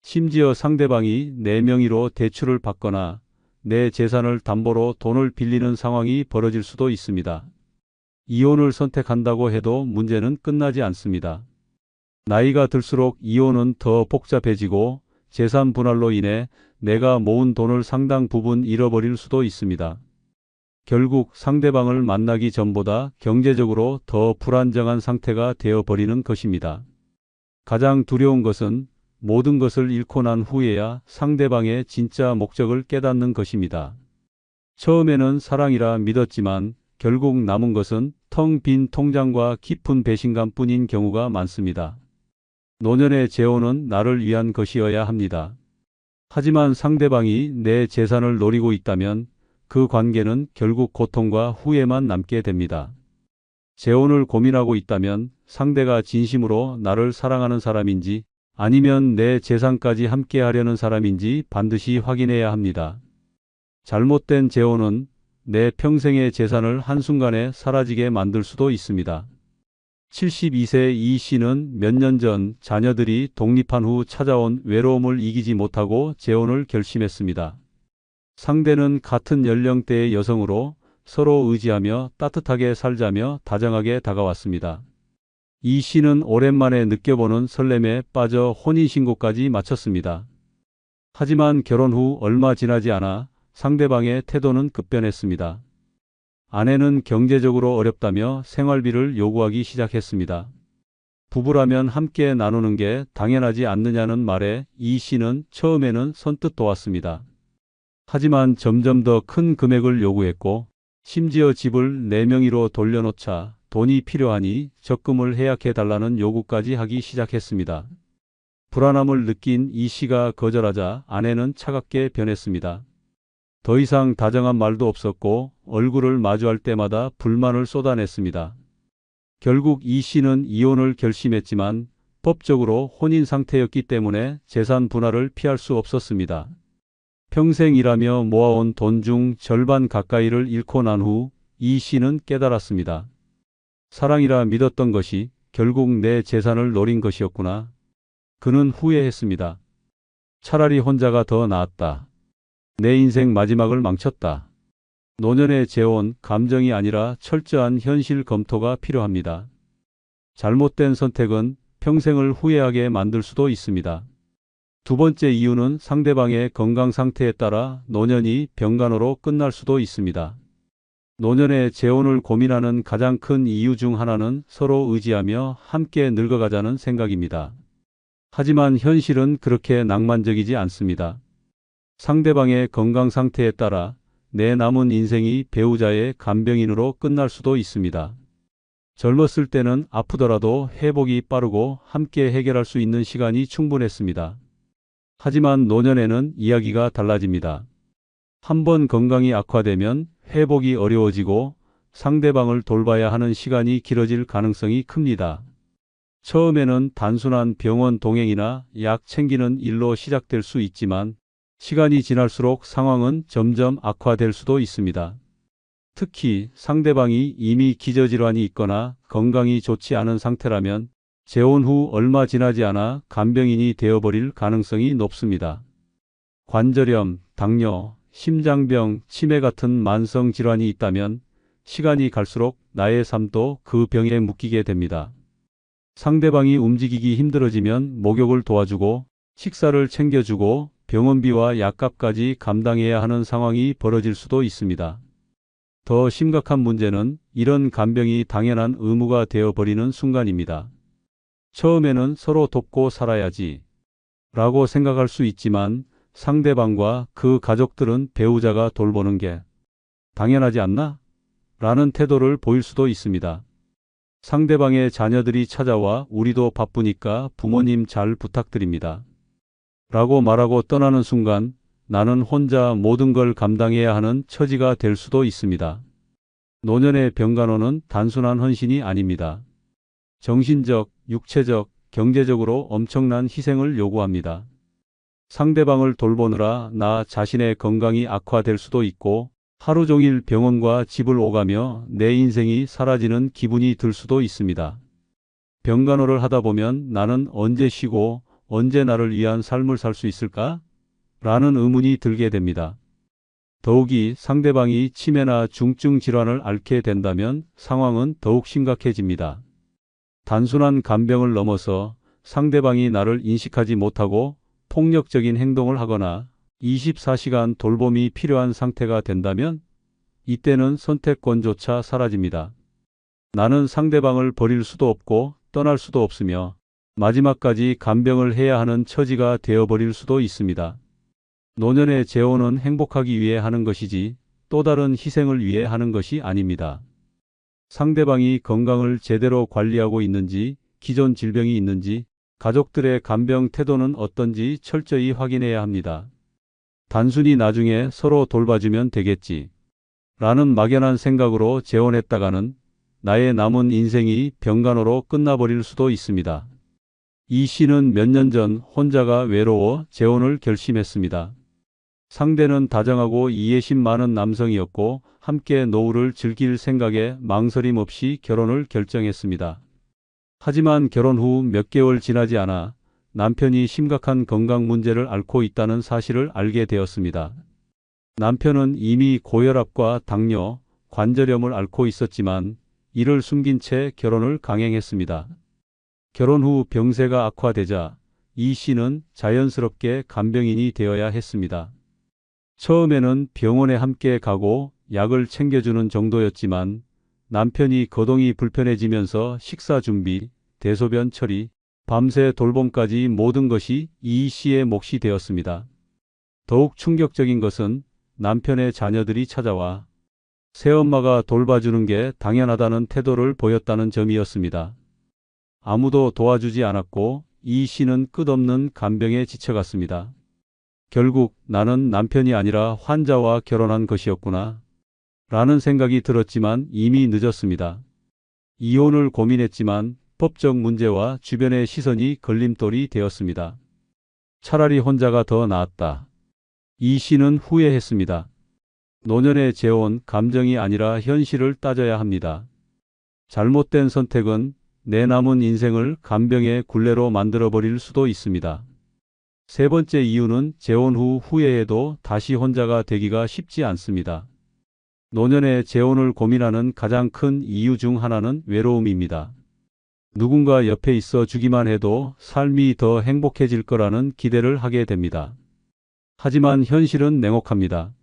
심지어 상대방이 내 명의로 대출을 받거나 내 재산을 담보로 돈을 빌리는 상황이 벌어질 수도 있습니다. 이혼을 선택한다고 해도 문제는 끝나지 않습니다. 나이가 들수록 이혼은 더 복잡해지고 재산 분할로 인해 내가 모은 돈을 상당 부분 잃어버릴 수도 있습니다. 결국 상대방을 만나기 전보다 경제적으로 더 불안정한 상태가 되어버리는 것입니다. 가장 두려운 것은 모든 것을 잃고 난 후에야 상대방의 진짜 목적을 깨닫는 것입니다. 처음에는 사랑이라 믿었지만 결국 남은 것은 텅 빈 통장과 깊은 배신감뿐인 경우가 많습니다. 노년의 재혼은 나를 위한 것이어야 합니다. 하지만 상대방이 내 재산을 노리고 있다면 그 관계는 결국 고통과 후회만 남게 됩니다. 재혼을 고민하고 있다면 상대가 진심으로 나를 사랑하는 사람인지 아니면 내 재산까지 함께 하려는 사람인지 반드시 확인해야 합니다. 잘못된 재혼은 내 평생의 재산을 한순간에 사라지게 만들 수도 있습니다. 72세 이 씨는 몇 년 전 자녀들이 독립한 후 찾아온 외로움을 이기지 못하고 재혼을 결심했습니다. 상대는 같은 연령대의 여성으로 서로 의지하며 따뜻하게 살자며 다정하게 다가왔습니다. 이 씨는 오랜만에 느껴보는 설렘에 빠져 혼인신고까지 마쳤습니다. 하지만 결혼 후 얼마 지나지 않아 상대방의 태도는 급변했습니다. 아내는 경제적으로 어렵다며 생활비를 요구하기 시작했습니다. 부부라면 함께 나누는 게 당연하지 않느냐는 말에 이 씨는 처음에는 선뜻 도왔습니다. 하지만 점점 더 큰 금액을 요구했고 심지어 집을 내 명의로 돌려놓자 돈이 필요하니 적금을 해약해달라는 요구까지 하기 시작했습니다. 불안함을 느낀 이 씨가 거절하자 아내는 차갑게 변했습니다. 더 이상 다정한 말도 없었고 얼굴을 마주할 때마다 불만을 쏟아냈습니다. 결국 이 씨는 이혼을 결심했지만 법적으로 혼인 상태였기 때문에 재산 분할을 피할 수 없었습니다. 평생 일하며 모아온 돈 중 절반 가까이를 잃고 난 후 이 씨는 깨달았습니다. 사랑이라 믿었던 것이 결국 내 재산을 노린 것이었구나. 그는 후회했습니다. 차라리 혼자가 더 나았다. 내 인생 마지막을 망쳤다. 노년의 재혼, 감정이 아니라 철저한 현실 검토가 필요합니다. 잘못된 선택은 평생을 후회하게 만들 수도 있습니다. 두 번째 이유는 상대방의 건강 상태에 따라 노년이 병간호로 끝날 수도 있습니다. 노년의 재혼을 고민하는 가장 큰 이유 중 하나는 서로 의지하며 함께 늙어가자는 생각입니다. 하지만 현실은 그렇게 낭만적이지 않습니다. 상대방의 건강 상태에 따라 내 남은 인생이 배우자의 간병인으로 끝날 수도 있습니다. 젊었을 때는 아프더라도 회복이 빠르고 함께 해결할 수 있는 시간이 충분했습니다. 하지만 노년에는 이야기가 달라집니다. 한번 건강이 악화되면 회복이 어려워지고 상대방을 돌봐야 하는 시간이 길어질 가능성이 큽니다. 처음에는 단순한 병원 동행이나 약 챙기는 일로 시작될 수 있지만 시간이 지날수록 상황은 점점 악화될 수도 있습니다. 특히 상대방이 이미 기저질환이 있거나 건강이 좋지 않은 상태라면 재혼 후 얼마 지나지 않아 간병인이 되어버릴 가능성이 높습니다. 관절염, 당뇨, 심장병, 치매 같은 만성 질환이 있다면 시간이 갈수록 나의 삶도 그 병에 묶이게 됩니다. 상대방이 움직이기 힘들어지면 목욕을 도와주고 식사를 챙겨주고 병원비와 약값까지 감당해야 하는 상황이 벌어질 수도 있습니다. 더 심각한 문제는 이런 간병이 당연한 의무가 되어버리는 순간입니다. 처음에는 서로 돕고 살아야지 라고 생각할 수 있지만 상대방과 그 가족들은 배우자가 돌보는 게 당연하지 않나? 라는 태도를 보일 수도 있습니다. 상대방의 자녀들이 찾아와 우리도 바쁘니까 부모님 잘 부탁드립니다. 라고 말하고 떠나는 순간 나는 혼자 모든 걸 감당해야 하는 처지가 될 수도 있습니다. 노년의 병간호는 단순한 헌신이 아닙니다. 정신적, 육체적, 경제적으로 엄청난 희생을 요구합니다. 상대방을 돌보느라 나 자신의 건강이 악화될 수도 있고 하루 종일 병원과 집을 오가며 내 인생이 사라지는 기분이 들 수도 있습니다. 병간호를 하다 보면 나는 언제 쉬고 언제 나를 위한 삶을 살 수 있을까? 라는 의문이 들게 됩니다. 더욱이 상대방이 치매나 중증 질환을 앓게 된다면 상황은 더욱 심각해집니다. 단순한 간병을 넘어서 상대방이 나를 인식하지 못하고 폭력적인 행동을 하거나 24시간 돌봄이 필요한 상태가 된다면 이때는 선택권조차 사라집니다. 나는 상대방을 버릴 수도 없고 떠날 수도 없으며 마지막까지 간병을 해야 하는 처지가 되어버릴 수도 있습니다. 노년의 재혼은 행복하기 위해 하는 것이지 또 다른 희생을 위해 하는 것이 아닙니다. 상대방이 건강을 제대로 관리하고 있는지, 기존 질병이 있는지, 가족들의 간병 태도는 어떤지 철저히 확인해야 합니다. 단순히 나중에 서로 돌봐주면 되겠지 라는 막연한 생각으로 재혼했다가는 나의 남은 인생이 병간호로 끝나버릴 수도 있습니다. 이 씨는 몇 년 전 혼자가 외로워 재혼을 결심했습니다. 상대는 다정하고 이해심 많은 남성이었고 함께 노후를 즐길 생각에 망설임 없이 결혼을 결정했습니다. 하지만 결혼 후 몇 개월 지나지 않아 남편이 심각한 건강 문제를 앓고 있다는 사실을 알게 되었습니다. 남편은 이미 고혈압과 당뇨, 관절염을 앓고 있었지만 이를 숨긴 채 결혼을 강행했습니다. 결혼 후 병세가 악화되자 이 씨는 자연스럽게 간병인이 되어야 했습니다. 처음에는 병원에 함께 가고 약을 챙겨주는 정도였지만 남편이 거동이 불편해지면서 식사 준비, 대소변 처리, 밤새 돌봄까지 모든 것이 이 씨의 몫이 되었습니다. 더욱 충격적인 것은 남편의 자녀들이 찾아와 새엄마가 돌봐주는 게 당연하다는 태도를 보였다는 점이었습니다. 아무도 도와주지 않았고 이 씨는 끝없는 간병에 지쳐갔습니다. 결국 나는 남편이 아니라 환자와 결혼한 것이었구나 라는 생각이 들었지만 이미 늦었습니다. 이혼을 고민했지만 법적 문제와 주변의 시선이 걸림돌이 되었습니다. 차라리 혼자가 더 나았다. 이 씨는 후회했습니다. 노년의 재혼, 감정이 아니라 현실을 따져야 합니다. 잘못된 선택은 내 남은 인생을 간병의 굴레로 만들어버릴 수도 있습니다. 세 번째 이유는 재혼 후 후회해도 다시 혼자가 되기가 쉽지 않습니다. 노년의 재혼을 고민하는 가장 큰 이유 중 하나는 외로움입니다. 누군가 옆에 있어 주기만 해도 삶이 더 행복해질 거라는 기대를 하게 됩니다. 하지만 현실은 냉혹합니다.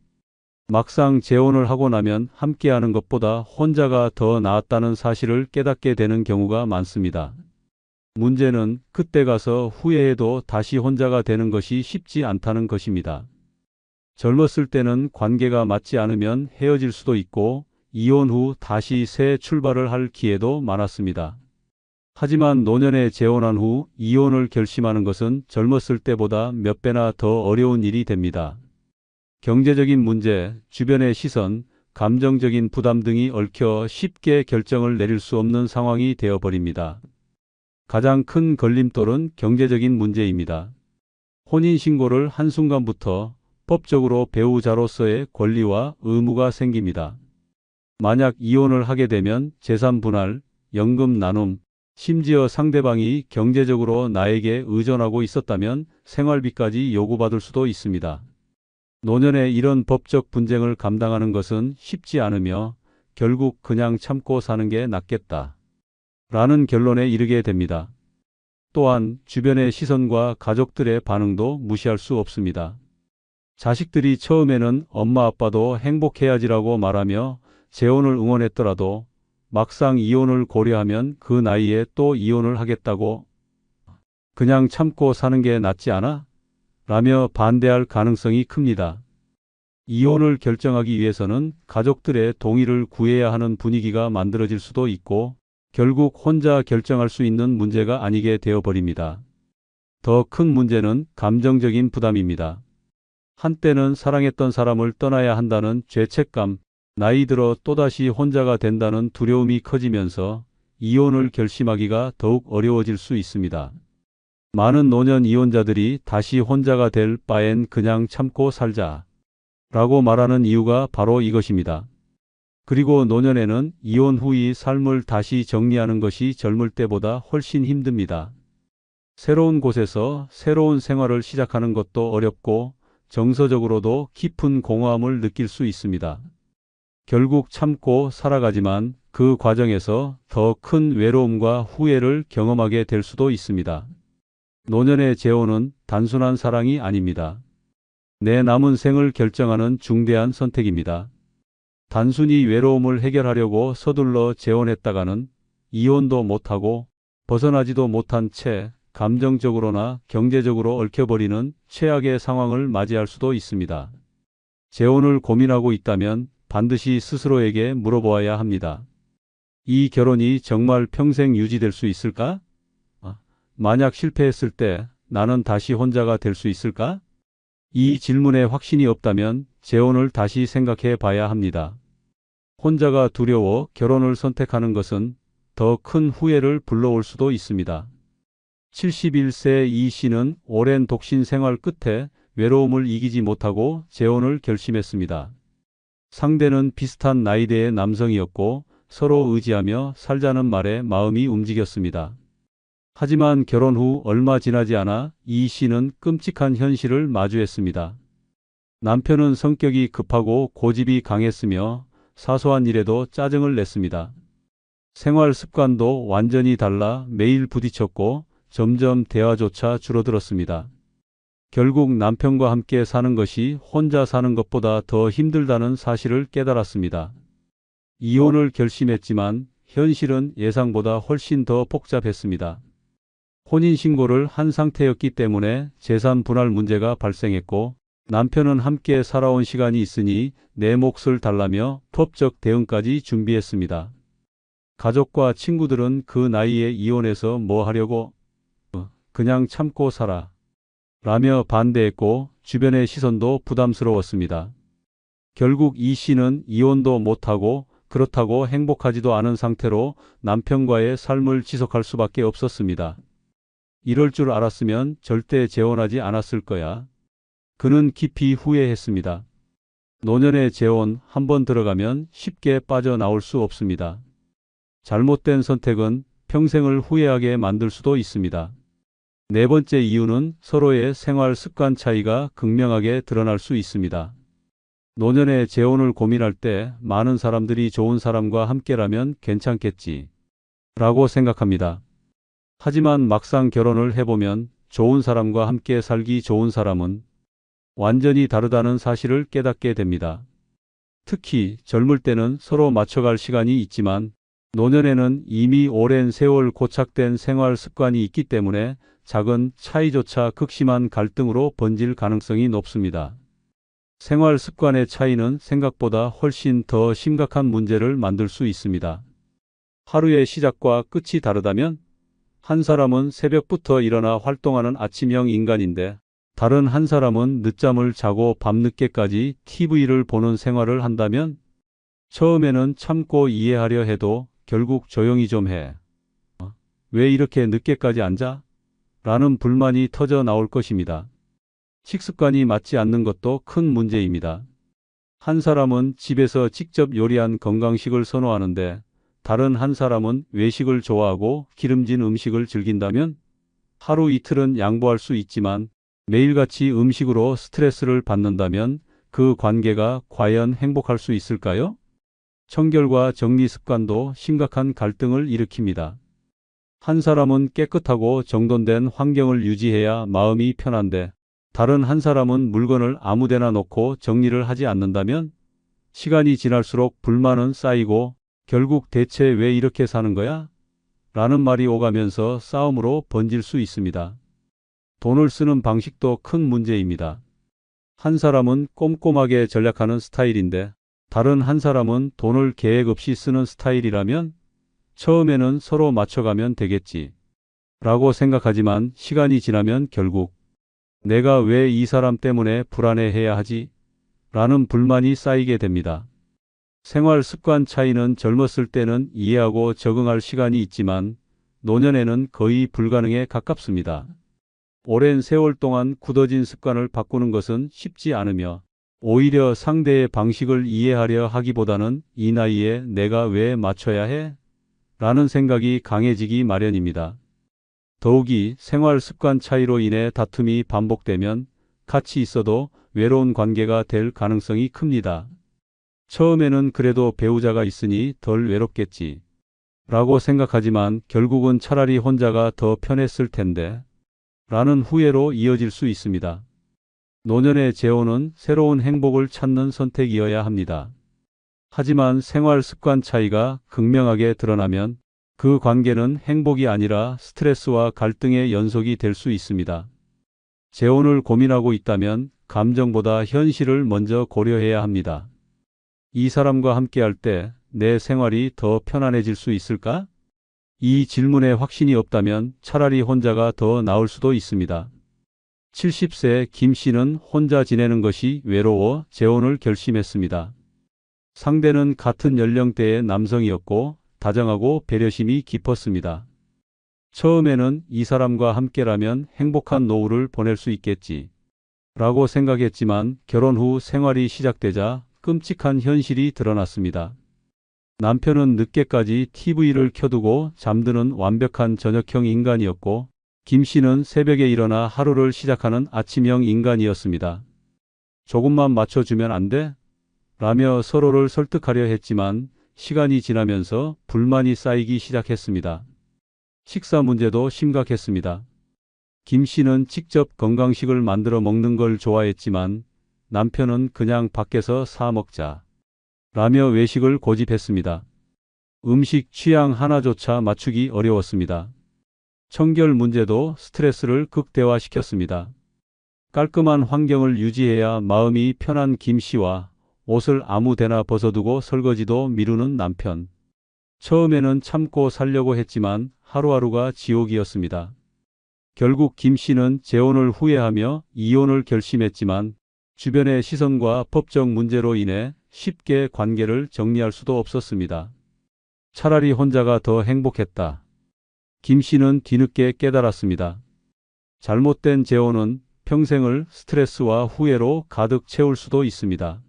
막상 재혼을 하고 나면 함께하는 것보다 혼자가 더 나았다는 사실을 깨닫게 되는 경우가 많습니다. 문제는 그때 가서 후회해도 다시 혼자가 되는 것이 쉽지 않다는 것입니다. 젊었을 때는 관계가 맞지 않으면 헤어질 수도 있고 이혼 후 다시 새 출발을 할 기회도 많았습니다. 하지만 노년에 재혼한 후 이혼을 결심하는 것은 젊었을 때보다 몇 배나 더 어려운 일이 됩니다. 경제적인 문제, 주변의 시선, 감정적인 부담 등이 얽혀 쉽게 결정을 내릴 수 없는 상황이 되어버립니다. 가장 큰 걸림돌은 경제적인 문제입니다. 혼인신고를 한순간부터 법적으로 배우자로서의 권리와 의무가 생깁니다. 만약 이혼을 하게 되면 재산 분할, 연금 나눔, 심지어 상대방이 경제적으로 나에게 의존하고 있었다면 생활비까지 요구받을 수도 있습니다. 노년에 이런 법적 분쟁을 감당하는 것은 쉽지 않으며 결국 그냥 참고 사는 게 낫겠다 라는 결론에 이르게 됩니다. 또한 주변의 시선과 가족들의 반응도 무시할 수 없습니다. 자식들이 처음에는 엄마 아빠도 행복해야지라고 말하며 재혼을 응원했더라도 막상 이혼을 고려하면 그 나이에 또 이혼을 하겠다고 그냥 참고 사는 게 낫지 않아? 라며 반대할 가능성이 큽니다. 이혼을 결정하기 위해서는 가족들의 동의를 구해야 하는 분위기가 만들어질 수도 있고 결국 혼자 결정할 수 있는 문제가 아니게 되어버립니다. 더 큰 문제는 감정적인 부담입니다. 한때는 사랑했던 사람을 떠나야 한다는 죄책감, 나이 들어 또다시 혼자가 된다는 두려움이 커지면서 이혼을 결심하기가 더욱 어려워질 수 있습니다. 많은 노년 이혼자들이 다시 혼자가 될 바엔 그냥 참고 살자 라고 말하는 이유가 바로 이것입니다. 그리고 노년에는 이혼 후의 삶을 다시 정리하는 것이 젊을 때보다 훨씬 힘듭니다. 새로운 곳에서 새로운 생활을 시작하는 것도 어렵고 정서적으로도 깊은 공허함을 느낄 수 있습니다. 결국 참고 살아가지만 그 과정에서 더 큰 외로움과 후회를 경험하게 될 수도 있습니다. 노년의 재혼은 단순한 사랑이 아닙니다. 내 남은 생을 결정하는 중대한 선택입니다. 단순히 외로움을 해결하려고 서둘러 재혼했다가는 이혼도 못하고 벗어나지도 못한 채 감정적으로나 경제적으로 얽혀버리는 최악의 상황을 맞이할 수도 있습니다. 재혼을 고민하고 있다면 반드시 스스로에게 물어보아야 합니다. 이 결혼이 정말 평생 유지될 수 있을까? 만약 실패했을 때 나는 다시 혼자가 될 수 있을까? 이 질문에 확신이 없다면 재혼을 다시 생각해 봐야 합니다. 혼자가 두려워 결혼을 선택하는 것은 더 큰 후회를 불러올 수도 있습니다. 71세 이 씨는 오랜 독신 생활 끝에 외로움을 이기지 못하고 재혼을 결심했습니다. 상대는 비슷한 나이대의 남성이었고 서로 의지하며 살자는 말에 마음이 움직였습니다. 하지만 결혼 후 얼마 지나지 않아 이 씨는 끔찍한 현실을 마주했습니다. 남편은 성격이 급하고 고집이 강했으며 사소한 일에도 짜증을 냈습니다. 생활 습관도 완전히 달라 매일 부딪혔고 점점 대화조차 줄어들었습니다. 결국 남편과 함께 사는 것이 혼자 사는 것보다 더 힘들다는 사실을 깨달았습니다. 이혼을 결심했지만 현실은 예상보다 훨씬 더 복잡했습니다. 혼인신고를 한 상태였기 때문에 재산 분할 문제가 발생했고 남편은 함께 살아온 시간이 있으니 내 몫을 달라며 법적 대응까지 준비했습니다. 가족과 친구들은 그 나이에 이혼해서 뭐 하려고 그냥 참고 살아 라며 반대했고 주변의 시선도 부담스러웠습니다. 결국 이 씨는 이혼도 못하고 그렇다고 행복하지도 않은 상태로 남편과의 삶을 지속할 수밖에 없었습니다. 이럴 줄 알았으면 절대 재혼하지 않았을 거야. 그는 깊이 후회했습니다. 노년의 재혼 한번 들어가면 쉽게 빠져나올 수 없습니다. 잘못된 선택은 평생을 후회하게 만들 수도 있습니다. 네 번째 이유는 서로의 생활 습관 차이가 극명하게 드러날 수 있습니다. 노년의 재혼을 고민할 때 많은 사람들이 좋은 사람과 함께라면 괜찮겠지 라고 생각합니다. 하지만 막상 결혼을 해보면 좋은 사람과 함께 살기 좋은 사람은 완전히 다르다는 사실을 깨닫게 됩니다. 특히 젊을 때는 서로 맞춰갈 시간이 있지만 노년에는 이미 오랜 세월 고착된 생활 습관이 있기 때문에 작은 차이조차 극심한 갈등으로 번질 가능성이 높습니다. 생활 습관의 차이는 생각보다 훨씬 더 심각한 문제를 만들 수 있습니다. 하루의 시작과 끝이 다르다면 한 사람은 새벽부터 일어나 활동하는 아침형 인간인데 다른 한 사람은 늦잠을 자고 밤늦게까지 TV를 보는 생활을 한다면 처음에는 참고 이해하려 해도 결국 조용히 좀 해. 왜 이렇게 늦게까지 앉아? 라는 불만이 터져 나올 것입니다. 식습관이 맞지 않는 것도 큰 문제입니다. 한 사람은 집에서 직접 요리한 건강식을 선호하는데 다른 한 사람은 외식을 좋아하고 기름진 음식을 즐긴다면 하루 이틀은 양보할 수 있지만 매일같이 음식으로 스트레스를 받는다면 그 관계가 과연 행복할 수 있을까요? 청결과 정리 습관도 심각한 갈등을 일으킵니다. 한 사람은 깨끗하고 정돈된 환경을 유지해야 마음이 편한데 다른 한 사람은 물건을 아무데나 놓고 정리를 하지 않는다면 시간이 지날수록 불만은 쌓이고 결국 대체 왜 이렇게 사는 거야? 라는 말이 오가면서 싸움으로 번질 수 있습니다. 돈을 쓰는 방식도 큰 문제입니다. 한 사람은 꼼꼼하게 절약하는 스타일인데 다른 한 사람은 돈을 계획 없이 쓰는 스타일이라면 처음에는 서로 맞춰가면 되겠지 라고 생각하지만 시간이 지나면 결국 내가 왜 이 사람 때문에 불안해해야 하지? 라는 불만이 쌓이게 됩니다. 생활 습관 차이는 젊었을 때는 이해하고 적응할 시간이 있지만 노년에는 거의 불가능에 가깝습니다. 오랜 세월 동안 굳어진 습관을 바꾸는 것은 쉽지 않으며 오히려 상대의 방식을 이해하려 하기보다는 이 나이에 내가 왜 맞춰야 해? 라는 생각이 강해지기 마련입니다. 더욱이 생활 습관 차이로 인해 다툼이 반복되면 같이 있어도 외로운 관계가 될 가능성이 큽니다. 처음에는 그래도 배우자가 있으니 덜 외롭겠지 라고 생각하지만 결국은 차라리 혼자가 더 편했을 텐데 라는 후회로 이어질 수 있습니다. 노년의 재혼은 새로운 행복을 찾는 선택이어야 합니다. 하지만 생활 습관 차이가 극명하게 드러나면 그 관계는 행복이 아니라 스트레스와 갈등의 연속이 될 수 있습니다. 재혼을 고민하고 있다면 감정보다 현실을 먼저 고려해야 합니다. 이 사람과 함께할 때 내 생활이 더 편안해질 수 있을까? 이 질문에 확신이 없다면 차라리 혼자가 더 나을 수도 있습니다. 70세 김 씨는 혼자 지내는 것이 외로워 재혼을 결심했습니다. 상대는 같은 연령대의 남성이었고 다정하고 배려심이 깊었습니다. 처음에는 이 사람과 함께라면 행복한 노후를 보낼 수 있겠지 라고 생각했지만 결혼 후 생활이 시작되자 끔찍한 현실이 드러났습니다. 남편은 늦게까지 TV를 켜두고 잠드는 완벽한 저녁형 인간이었고 김 씨는 새벽에 일어나 하루를 시작하는 아침형 인간이었습니다. 조금만 맞춰주면 안 돼? 라며 서로를 설득하려 했지만 시간이 지나면서 불만이 쌓이기 시작했습니다. 식사 문제도 심각했습니다. 김 씨는 직접 건강식을 만들어 먹는 걸 좋아했지만 남편은 그냥 밖에서 사 먹자 라며 외식을 고집했습니다. 음식 취향 하나조차 맞추기 어려웠습니다. 청결 문제도 스트레스를 극대화시켰습니다. 깔끔한 환경을 유지해야 마음이 편한 김 씨와 옷을 아무 데나 벗어두고 설거지도 미루는 남편. 처음에는 참고 살려고 했지만 하루하루가 지옥이었습니다. 결국 김 씨는 재혼을 후회하며 이혼을 결심했지만 주변의 시선과 법적 문제로 인해 쉽게 관계를 정리할 수도 없었습니다. 차라리 혼자가 더 행복했다. 김 씨는 뒤늦게 깨달았습니다. 잘못된 재혼은 평생을 스트레스와 후회로 가득 채울 수도 있습니다.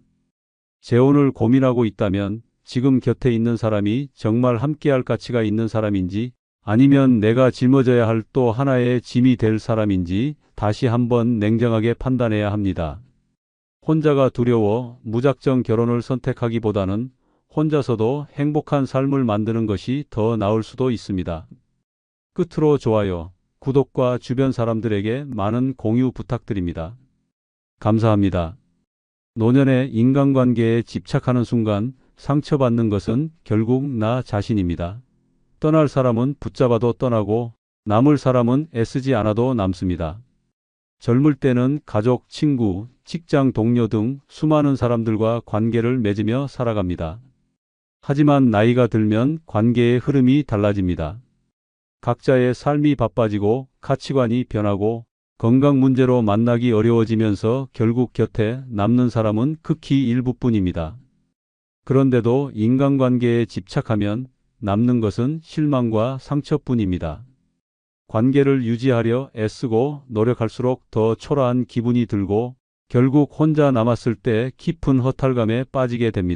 재혼을 고민하고 있다면 지금 곁에 있는 사람이 정말 함께할 가치가 있는 사람인지 아니면 내가 짊어져야 할 또 하나의 짐이 될 사람인지 다시 한번 냉정하게 판단해야 합니다. 혼자가 두려워 무작정 결혼을 선택하기보다는 혼자서도 행복한 삶을 만드는 것이 더 나을 수도 있습니다. 끝으로 좋아요, 구독과 주변 사람들에게 많은 공유 부탁드립니다. 감사합니다. 노년의 인간관계에 집착하는 순간 상처받는 것은 결국 나 자신입니다. 떠날 사람은 붙잡아도 떠나고 남을 사람은 애쓰지 않아도 남습니다. 젊을 때는 가족, 친구, 직장 동료 등 수많은 사람들과 관계를 맺으며 살아갑니다. 하지만 나이가 들면 관계의 흐름이 달라집니다. 각자의 삶이 바빠지고 가치관이 변하고 건강 문제로 만나기 어려워지면서 결국 곁에 남는 사람은 극히 일부뿐입니다. 그런데도 인간관계에 집착하면 남는 것은 실망과 상처뿐입니다. 관계를 유지하려 애쓰고 노력할수록 더 초라한 기분이 들고 결국 혼자 남았을 때 깊은 허탈감에 빠지게 됩니다.